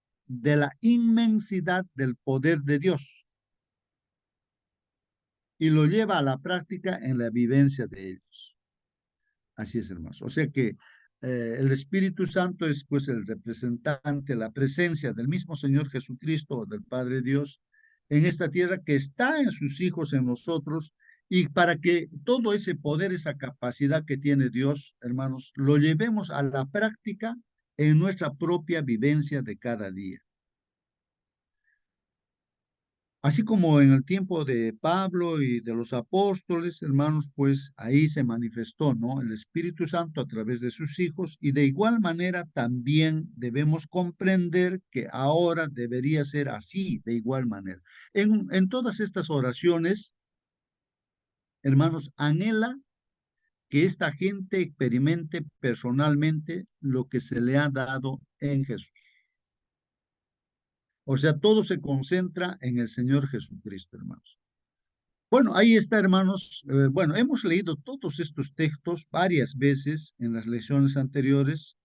de la inmensidad del poder de Dios y lo lleva a la práctica en la vivencia de ellos. Así es, hermanos. O sea que el Espíritu Santo es pues el representante, la presencia del mismo Señor Jesucristo o del Padre Dios en esta tierra que está en sus hijos, en nosotros, y para que todo ese poder, esa capacidad que tiene Dios, hermanos, lo llevemos a la práctica en nuestra propia vivencia de cada día. Así como en el tiempo de Pablo y de los apóstoles, hermanos, pues ahí se manifestó, ¿no? El Espíritu Santo a través de sus hijos y de igual manera también debemos comprender que ahora debería ser así, de igual manera. En todas estas oraciones, hermanos, anhela que esta gente experimente personalmente lo que se le ha dado en Jesús. O sea, todo se concentra en el Señor Jesucristo, hermanos. Bueno, ahí está, hermanos. Bueno, hemos leído todos estos textos varias veces en las lecciones anteriores.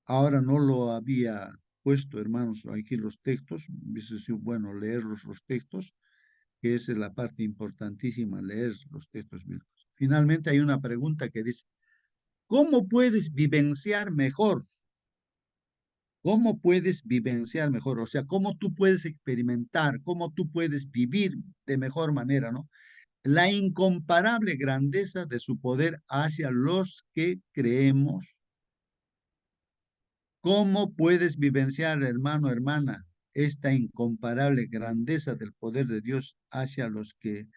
Ahora no lo había puesto, hermanos, aquí los textos. Hubiese sido bueno leer los textos, que esa es la parte importantísima, leer los textos bíblicos. Finalmente hay una pregunta que dice, ¿cómo puedes vivenciar mejor? ¿Cómo puedes vivenciar mejor? O sea, ¿cómo tú puedes experimentar? ¿Cómo tú puedes vivir de mejor manera, ¿no? La incomparable grandeza de su poder hacia los que creemos. ¿Cómo puedes vivenciar, hermano, hermana, esta incomparable grandeza del poder de Dios hacia los que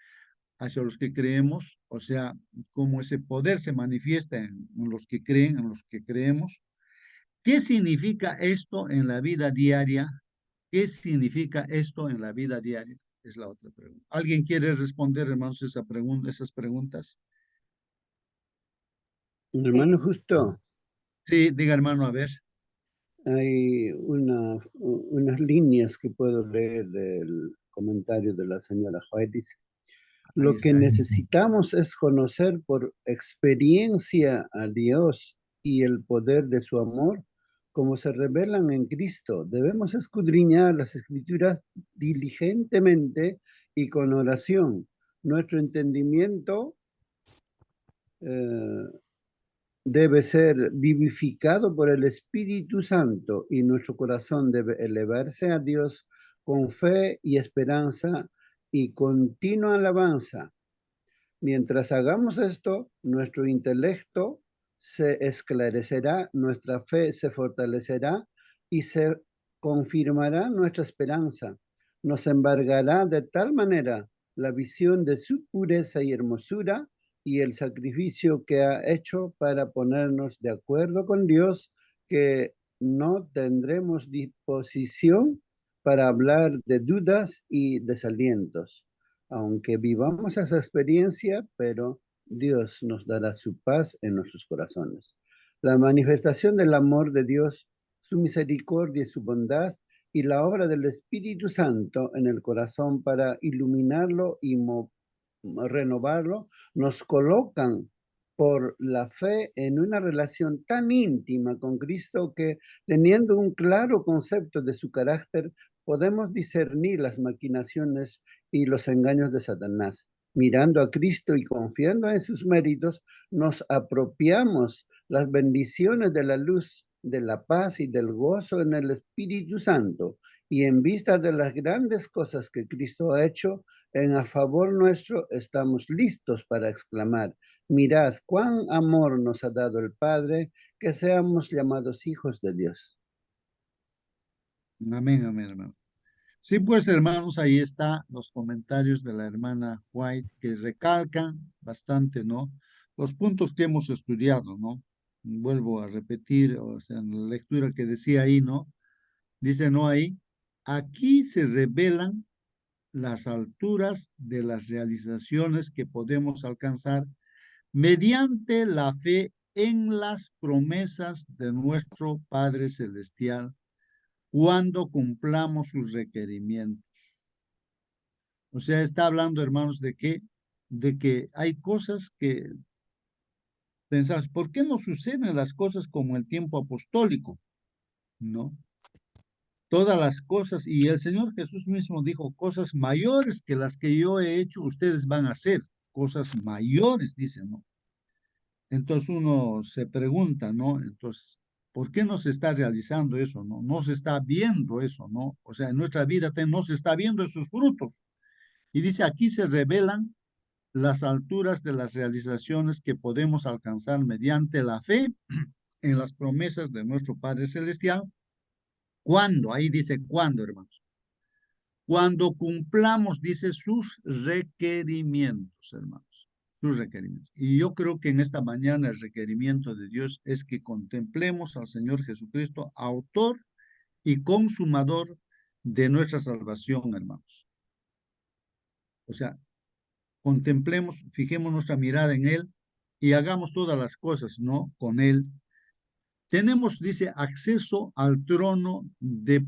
creemos? O sea, cómo ese poder se manifiesta en los que creen, en los que creemos. ¿Qué significa esto en la vida diaria? ¿Qué significa esto en la vida diaria? Es la otra pregunta. ¿Alguien quiere responder, hermanos, esas preguntas? Hermano Justo, Sí, diga, hermano, a ver. hay unas líneas que puedo leer del comentario de la señora White. Dice, Ahí lo que está. necesitamos es conocer por experiencia a Dios y el poder de su amor, como se revelan en Cristo. Debemos escudriñar las Escrituras diligentemente y con oración. Nuestro entendimiento debe ser vivificado por el Espíritu Santo y nuestro corazón debe elevarse a Dios con fe y esperanza y continua alabanza. Mientras hagamos esto, nuestro intelecto se esclarecerá, nuestra fe se fortalecerá y se confirmará nuestra esperanza. Nos embargará de tal manera la visión de su pureza y hermosura y el sacrificio que ha hecho para ponernos de acuerdo con Dios, que no tendremos disposición para hablar de dudas y desalientos. Aunque vivamos esa experiencia, pero Dios nos dará su paz en nuestros corazones. La manifestación del amor de Dios, su misericordia y su bondad, y la obra del Espíritu Santo en el corazón para iluminarlo y renovarlo, nos colocan por la fe en una relación tan íntima con Cristo que, teniendo un claro concepto de su carácter, podemos discernir las maquinaciones y los engaños de Satanás. Mirando a Cristo y confiando en sus méritos, nos apropiamos las bendiciones de la luz, de la paz y del gozo en el Espíritu Santo. Y en vista de las grandes cosas que Cristo ha hecho a favor nuestro, estamos listos para exclamar, mirad cuán amor nos ha dado el Padre, que seamos llamados hijos de Dios. Amén, amén, hermano. Sí, pues, hermanos, ahí está los comentarios de la hermana White que recalcan bastante, ¿no? Los puntos que hemos estudiado, ¿no? Vuelvo a repetir, o sea, en la lectura que decía ahí, ¿no? Dice, ¿no? Ahí, aquí se revelan las alturas de las realizaciones que podemos alcanzar mediante la fe en las promesas de nuestro Padre Celestial cuando cumplamos sus requerimientos. O sea, está hablando, hermanos, de que hay cosas que pensamos, ¿por qué no suceden las cosas como el tiempo apostólico? ¿No? todas las cosas, y el Señor Jesús mismo dijo, cosas mayores que las que yo he hecho, ustedes van a hacer, cosas mayores, dice, ¿no? Entonces uno se pregunta, ¿no? Entonces, ¿por qué no se está realizando eso, no? No se está viendo eso, ¿no? O sea, en nuestra vida no se está viendo esos frutos. Y dice, aquí se revelan las alturas de las realizaciones que podemos alcanzar mediante la fe en las promesas de nuestro Padre Celestial. ¿Cuándo? Ahí dice, ¿cuándo, hermanos? Cuando cumplamos, dice, sus requerimientos, hermanos, sus requerimientos. Y yo creo que en esta mañana el requerimiento de Dios es que contemplemos al Señor Jesucristo, autor y consumador de nuestra salvación, hermanos. O sea, contemplemos, fijemos nuestra mirada en Él y hagamos todas las cosas, ¿no? Con Él. Tenemos, dice, acceso al trono de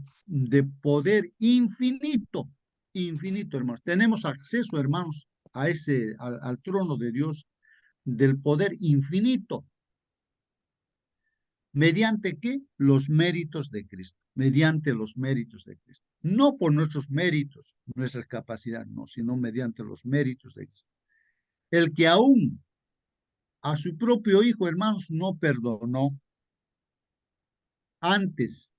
poder infinito, infinito, hermanos. Tenemos acceso, hermanos, a al trono de Dios del poder infinito. ¿Mediante qué? Los méritos de Cristo. Mediante los méritos de Cristo. No por nuestros méritos, nuestra capacidad, no, sino mediante los méritos de Cristo. El que aún a su propio Hijo, hermanos, no perdonó, antes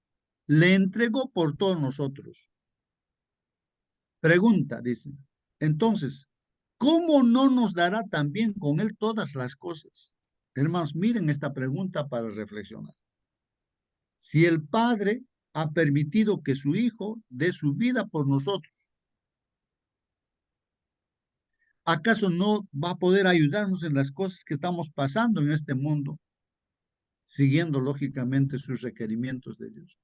le entregó por todos nosotros. Pregunta, dice. Entonces, ¿cómo no nos dará también con Él todas las cosas? Hermanos, miren esta pregunta para reflexionar. Si el Padre ha permitido que su Hijo dé su vida por nosotros, ¿acaso no va a poder ayudarnos en las cosas que estamos pasando en este mundo, siguiendo lógicamente sus requerimientos de Dios?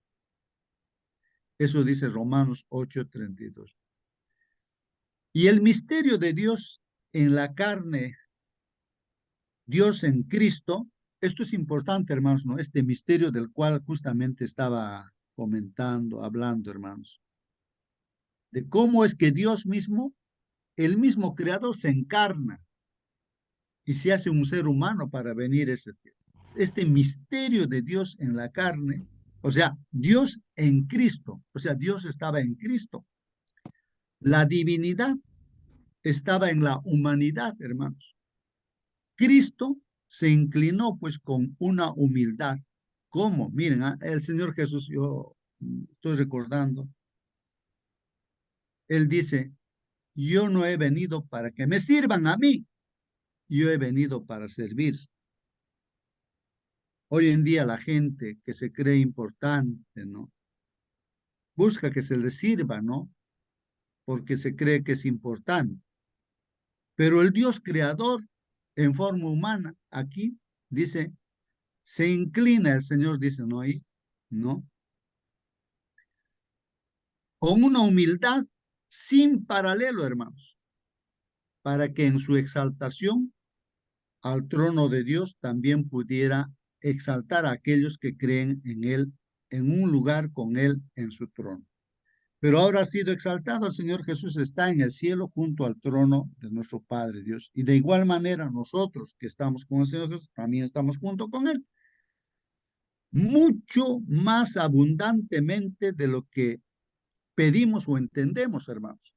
Eso dice Romanos 8:32. Y el misterio de Dios en la carne, Dios en Cristo, esto es importante, hermanos, ¿no? Este misterio del cual justamente estaba comentando, hablando, hermanos, de cómo es que Dios mismo, el mismo creador, se encarna y se hace un ser humano para venir este misterio de Dios en la carne, o sea, Dios en Cristo, o sea, Dios estaba en Cristo. La divinidad estaba en la humanidad, hermanos. Cristo se inclinó pues con una humildad. ¿Cómo? Miren, el Señor Jesús, yo estoy recordando, Él dice, yo no he venido para que me sirvan a mí, yo he venido para servir. Hoy en día la gente que se cree importante, ¿no? Busca que se le sirva, ¿no? Porque se cree que es importante. Pero el Dios creador en forma humana, aquí dice, se inclina, el Señor dice, ¿no? Ahí, ¿no? Con una humildad sin paralelo, hermanos, para que en su exaltación al trono de Dios también pudiera exaltar a aquellos que creen en Él, en un lugar con Él en su trono. Pero ahora ha sido exaltado, el Señor Jesús está en el cielo junto al trono de nuestro Padre Dios. Y de igual manera nosotros que estamos con el Señor Jesús, también estamos junto con Él. Mucho más abundantemente de lo que pedimos o entendemos, hermanos.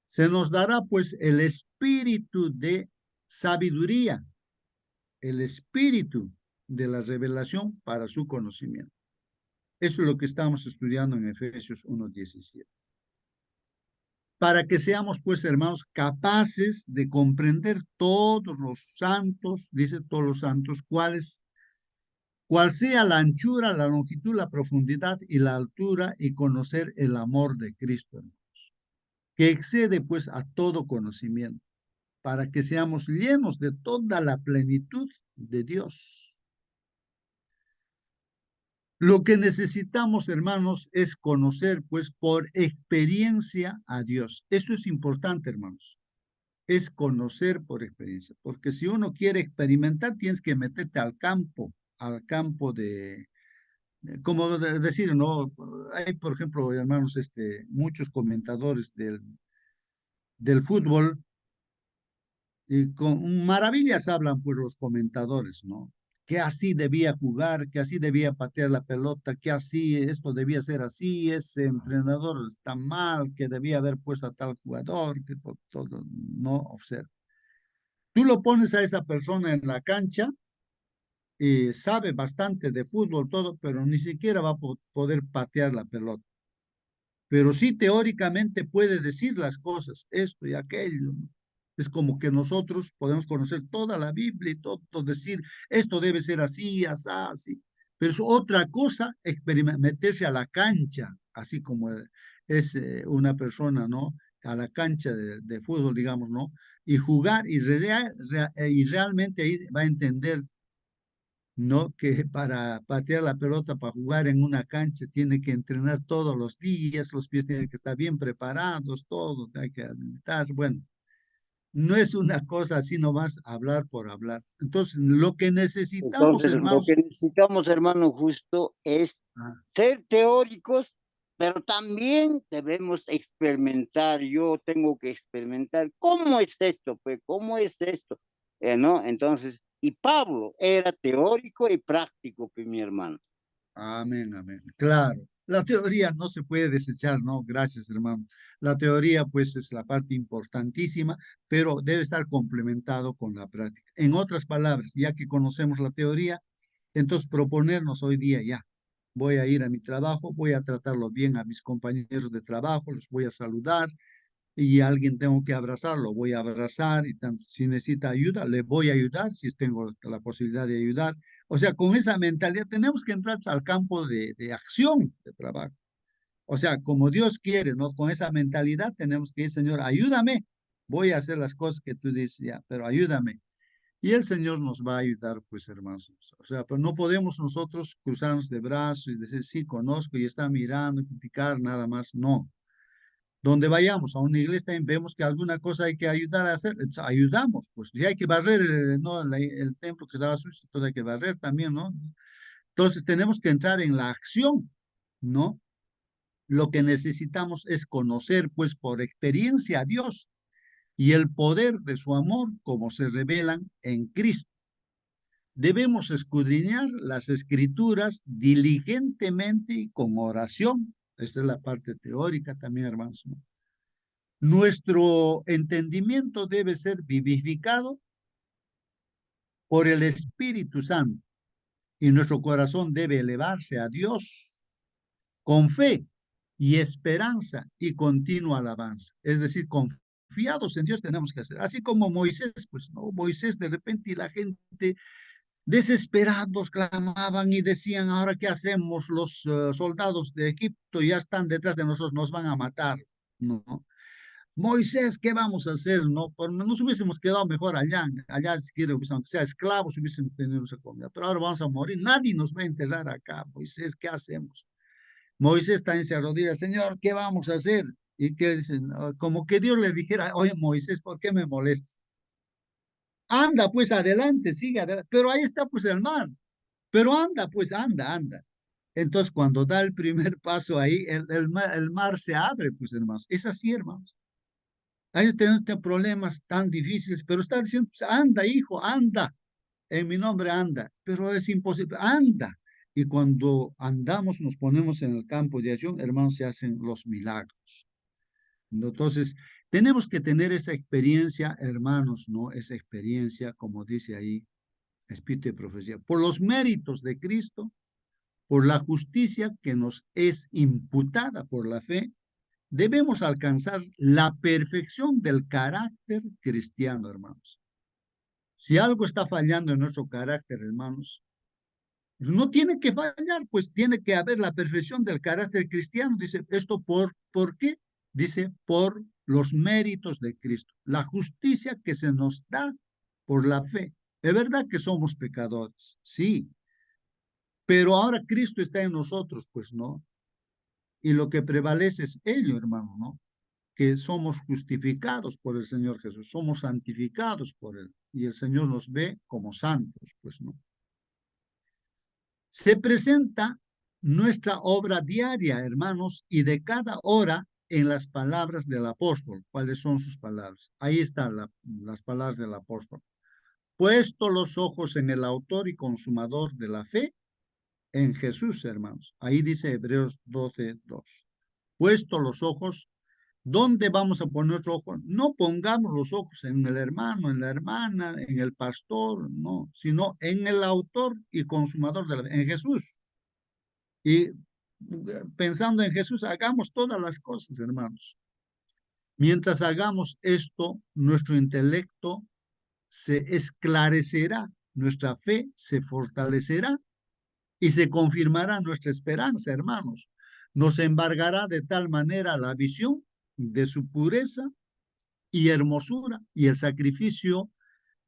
Se nos dará pues el espíritu de sabiduría, el espíritu de la revelación para su conocimiento. Eso es lo que estamos estudiando en Efesios 1:17. Para que seamos pues, hermanos, capaces de comprender todos los santos, dice todos los santos, cuál sea la anchura, la longitud, la profundidad y la altura, y conocer el amor de Cristo, hermanos, que excede pues a todo conocimiento, para que seamos llenos de toda la plenitud de Dios. Lo que necesitamos, hermanos, es conocer, pues, por experiencia a Dios. Eso es importante, hermanos. Es conocer por experiencia. Porque si uno quiere experimentar, tienes que meterte al campo como decir, ¿no? Hay, por ejemplo, hermanos, muchos comentadores del fútbol, y con maravillas hablan, pues, los comentadores, ¿no? que así debía jugar, que así debía patear la pelota, que así, esto debía ser así, ese entrenador está mal, que debía haber puesto a tal jugador, que todo, no observa. Tú lo pones a esa persona en la cancha y sabe bastante de fútbol, todo, pero ni siquiera va a poder patear la pelota. Pero sí teóricamente puede decir las cosas, esto y aquello, ¿no? Es como que nosotros podemos conocer toda la Biblia y todo, decir, esto debe ser así, así, así. Pero es otra cosa meterse a la cancha, así como es una persona, ¿no? A la cancha de fútbol, digamos, ¿no? Y jugar y realmente ahí va a entender, ¿no? Que para patear la pelota, para jugar en una cancha, tiene que entrenar todos los días, los pies tienen que estar bien preparados, todo, hay que habilitar. Bueno, no es una cosa así nomás hablar por hablar. Entonces, lo que necesitamos, Entonces, lo hermanos, que necesitamos, hermano, justo es ah, ser teóricos, pero también debemos experimentar. Yo tengo que experimentar. ¿Cómo es esto? Pues, ¿cómo es esto? ¿No? Entonces, y Pablo era teórico y práctico, pues, mi hermano. amén, amén. Claro, la teoría no se puede desechar, ¿no? Gracias, hermano. La teoría, pues, es la parte importantísima, pero debe estar complementado con la práctica. En otras palabras, ya que conocemos la teoría, entonces proponernos hoy día ya. Voy a ir a mi trabajo, voy a tratarlo bien a mis compañeros de trabajo, los voy a saludar, y alguien tengo que abrazarlo, voy a abrazar y si necesita ayuda, le voy a ayudar si tengo la posibilidad de ayudar. O sea, con esa mentalidad tenemos que entrar al campo de acción, de trabajo. O sea, como Dios quiere, ¿no? Con esa mentalidad tenemos que ir, Señor, ayúdame, voy a hacer las cosas que tú dices ya, pero ayúdame. Y el Señor nos va a ayudar, pues, hermanos. O sea, pero no podemos nosotros cruzarnos de brazos y decir, sí, conozco y está mirando, criticar, nada más. No, donde vayamos a una iglesia y vemos que alguna cosa hay que ayudar a hacer, ayudamos, pues si hay que barrer ¿no? El templo que estaba sucio, entonces hay que barrer también, ¿no? Entonces tenemos que entrar en la acción, ¿no? Lo que necesitamos es conocer, pues por experiencia a Dios y el poder de su amor como se revelan en Cristo. Debemos escudriñar las escrituras diligentemente y con oración. Esta es la parte teórica también, hermanos, ¿no? Nuestro entendimiento debe ser vivificado por el Espíritu Santo y nuestro corazón debe elevarse a Dios con fe y esperanza y continua alabanza. Es decir, confiados en Dios tenemos que hacer. Así como Moisés, pues, ¿no? Moisés de repente y la gente desesperados clamaban y decían, ahora qué hacemos, los soldados de Egipto ya están detrás de nosotros, nos van a matar, ¿no? Moisés, ¿qué vamos a hacer? No, nos hubiésemos quedado mejor allá, allá si quiere, aunque sea esclavos, hubiésemos tenido esa comida, pero ahora vamos a morir, nadie nos va a enterrar acá, Moisés, ¿qué hacemos? Moisés también se arrodilla, Señor, ¿qué vamos a hacer? Y que dicen, como que Dios le dijera, oye Moisés, ¿por qué me molestas? Anda pues adelante, sigue adelante, pero ahí está pues el mar, pero anda pues, anda, anda. Entonces cuando da el primer paso ahí, el mar se abre, pues hermanos, es así, hermanos. Hay tenemos problemas tan difíciles, pero está diciendo, pues, anda, hijo, anda, en mi nombre anda, pero es imposible, anda. Y cuando andamos, nos ponemos en el campo de acción, hermanos, se hacen los milagros. Entonces, tenemos que tener esa experiencia, hermanos, ¿no? Esa experiencia, como dice ahí, Espíritu de Profecía, por los méritos de Cristo, por la justicia que nos es imputada por la fe, debemos alcanzar la perfección del carácter cristiano, hermanos. Si algo está fallando en nuestro carácter, hermanos, no tiene que fallar, pues tiene que haber la perfección del carácter cristiano. Dice esto ¿por qué? Dice por los méritos de Cristo, la justicia que se nos da por la fe. Es verdad que somos pecadores, sí, pero ahora Cristo está en nosotros, pues no. Y lo que prevalece es ello, hermano, ¿no? Que somos justificados por el Señor Jesús, somos santificados por Él, y el Señor nos ve como santos, pues no. Se presenta nuestra obra diaria, hermanos, y de cada hora en las palabras del apóstol. ¿Cuáles son sus palabras? Ahí están las palabras del apóstol. puesto los ojos en el autor y consumador de la fe, en Jesús, hermanos. Ahí dice Hebreos 12:2. Puesto los ojos, ¿dónde vamos a poner los ojos? No pongamos los ojos en el hermano, en la hermana, en el pastor, no, sino en el autor y consumador de la fe, en Jesús. Y pensando en Jesús, hagamos todas las cosas, hermanos. Mientras hagamos esto, nuestro intelecto se esclarecerá, nuestra fe se fortalecerá y se confirmará nuestra esperanza, hermanos. Nos embargará de tal manera la visión de su pureza y hermosura y el sacrificio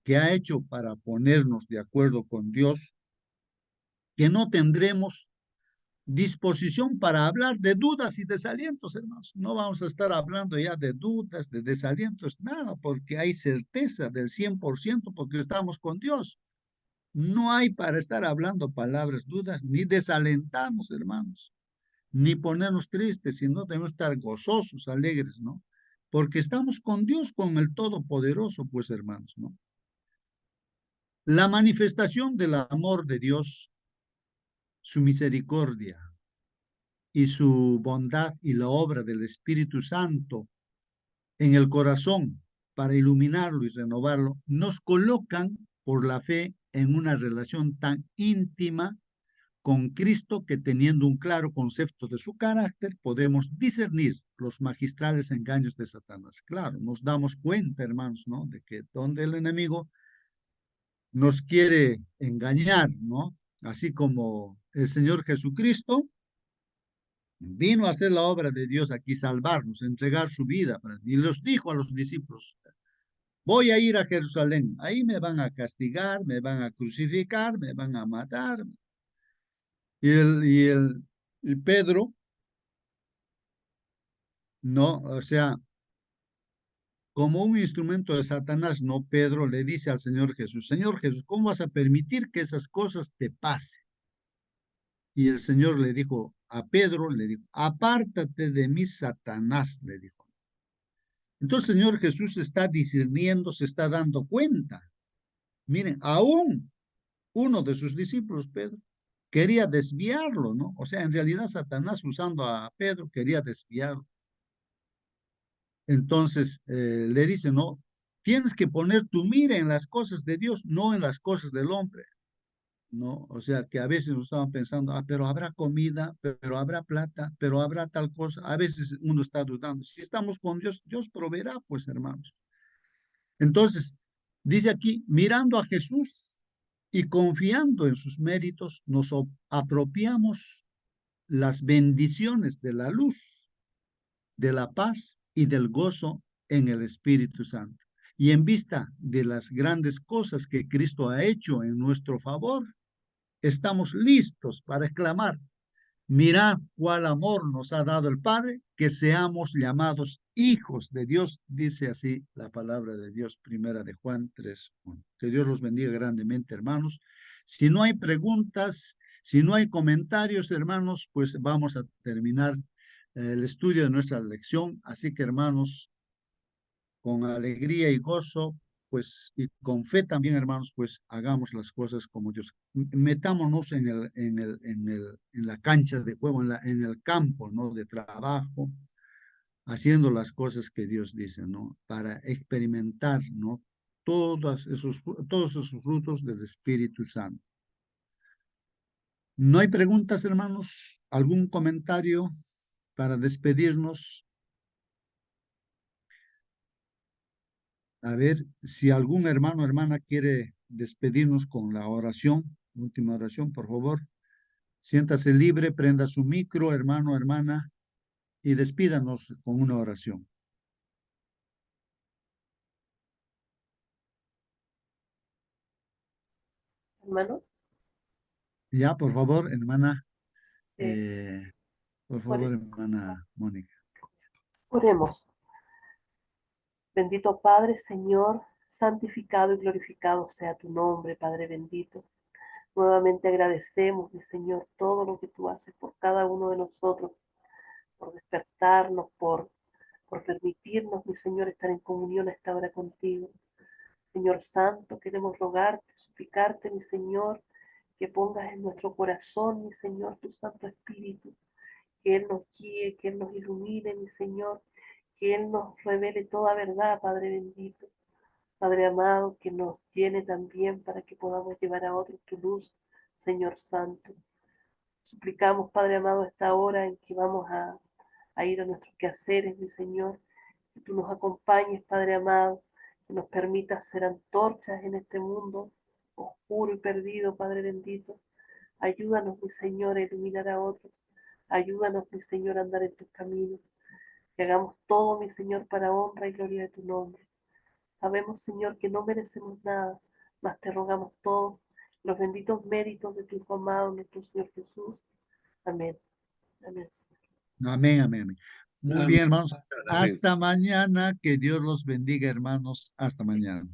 que ha hecho para ponernos de acuerdo con Dios, que no tendremos disposición para hablar de dudas y desalientos, hermanos. No vamos a estar hablando ya de dudas, de desalientos, nada, porque hay certeza del 100% porque estamos con Dios. No hay para estar hablando palabras dudas, ni desalentarnos, hermanos, ni ponernos tristes, sino debemos estar gozosos, alegres, ¿no? Porque estamos con Dios, con el Todopoderoso, pues, hermanos, ¿no? La manifestación del amor de Dios, su misericordia y su bondad y la obra del Espíritu Santo en el corazón para iluminarlo y renovarlo, nos colocan por la fe en una relación tan íntima con Cristo que teniendo un claro concepto de su carácter, podemos discernir los magistrales engaños de Satanás. Claro, nos damos cuenta, hermanos, ¿no? De que donde el enemigo nos quiere engañar, ¿no? Así como el Señor Jesucristo vino a hacer la obra de Dios aquí, salvarnos, entregar su vida, y los dijo a los discípulos, voy a ir a Jerusalén, ahí me van a castigar, me van a crucificar, me van a matar. Y Pedro, no, o sea, como un instrumento de Satanás, no, Pedro le dice al Señor Jesús, ¿cómo vas a permitir que esas cosas te pasen? Y el Señor le dijo a Pedro, le dijo, apártate de mí, Satanás, le dijo. Entonces el Señor Jesús está discerniendo, se está dando cuenta. Miren, aún uno de sus discípulos, Pedro, quería desviarlo, ¿no? O sea, en realidad Satanás usando a Pedro quería desviarlo. Entonces le dice, no, tienes que poner tu mira en las cosas de Dios, no en las cosas del hombre, ¿no? O sea, que a veces nos estaban pensando, pero habrá comida, pero habrá plata, pero habrá tal cosa. A veces uno está dudando. Si estamos con Dios, Dios proveerá, pues, hermanos. Entonces, dice aquí, mirando a Jesús y confiando en sus méritos, nos apropiamos las bendiciones de la luz, de la paz y del gozo en el Espíritu Santo. Y en vista de las grandes cosas que Cristo ha hecho en nuestro favor, estamos listos para exclamar, mirad cuál amor nos ha dado el Padre, que seamos llamados hijos de Dios, dice así la palabra de Dios, primera de Juan 3:1. Que Dios los bendiga grandemente, hermanos. Si no hay preguntas, si no hay comentarios, hermanos, pues vamos a terminar el estudio de nuestra lección. Así que, hermanos, con alegría y gozo, pues, y con fe también, hermanos, pues, hagamos las cosas como Dios. Metámonos en la cancha de juego, en el campo, ¿no? De trabajo, haciendo las cosas que Dios dice, ¿no? Para experimentar, ¿no? Todos esos frutos del Espíritu Santo. ¿No hay preguntas, hermanos? ¿Algún comentario para despedirnos? A ver, si algún hermano o hermana quiere despedirnos con la oración, última oración, por favor, siéntase libre, prenda su micro, hermano o hermana, y despídanos con una oración. Hermano, Ya, por favor, hermana, eh, por favor, hermana Mónica. oremos. Bendito Padre, Señor, santificado y glorificado sea tu nombre, Padre bendito. Nuevamente agradecemos, mi Señor, todo lo que tú haces por cada uno de nosotros, por despertarnos, por permitirnos, mi Señor, estar en comunión a esta hora contigo. Señor Santo, queremos rogarte, suplicarte, mi Señor, que pongas en nuestro corazón, mi Señor, tu Santo Espíritu, que Él nos guíe, que Él nos ilumine, mi Señor, que Él nos revele toda verdad, Padre bendito. Padre amado, que nos llene también para que podamos llevar a otros tu luz, Señor Santo. Suplicamos, Padre amado, esta hora en que vamos a ir a nuestros quehaceres, mi Señor, que tú nos acompañes, Padre amado, que nos permitas ser antorchas en este mundo oscuro y perdido, Padre bendito. Ayúdanos, mi Señor, a iluminar a otros. Ayúdanos, mi Señor, a andar en tus caminos. Que hagamos todo, mi Señor, para honra y gloria de tu nombre. Sabemos, Señor, que no merecemos nada, mas te rogamos todos los benditos méritos de tu Hijo amado, nuestro Señor Jesús. Amén. Amén. Amén, amén, amén. Muy Amén. bien, hermanos. Amén. Hasta mañana. Que Dios los bendiga, hermanos. Hasta mañana.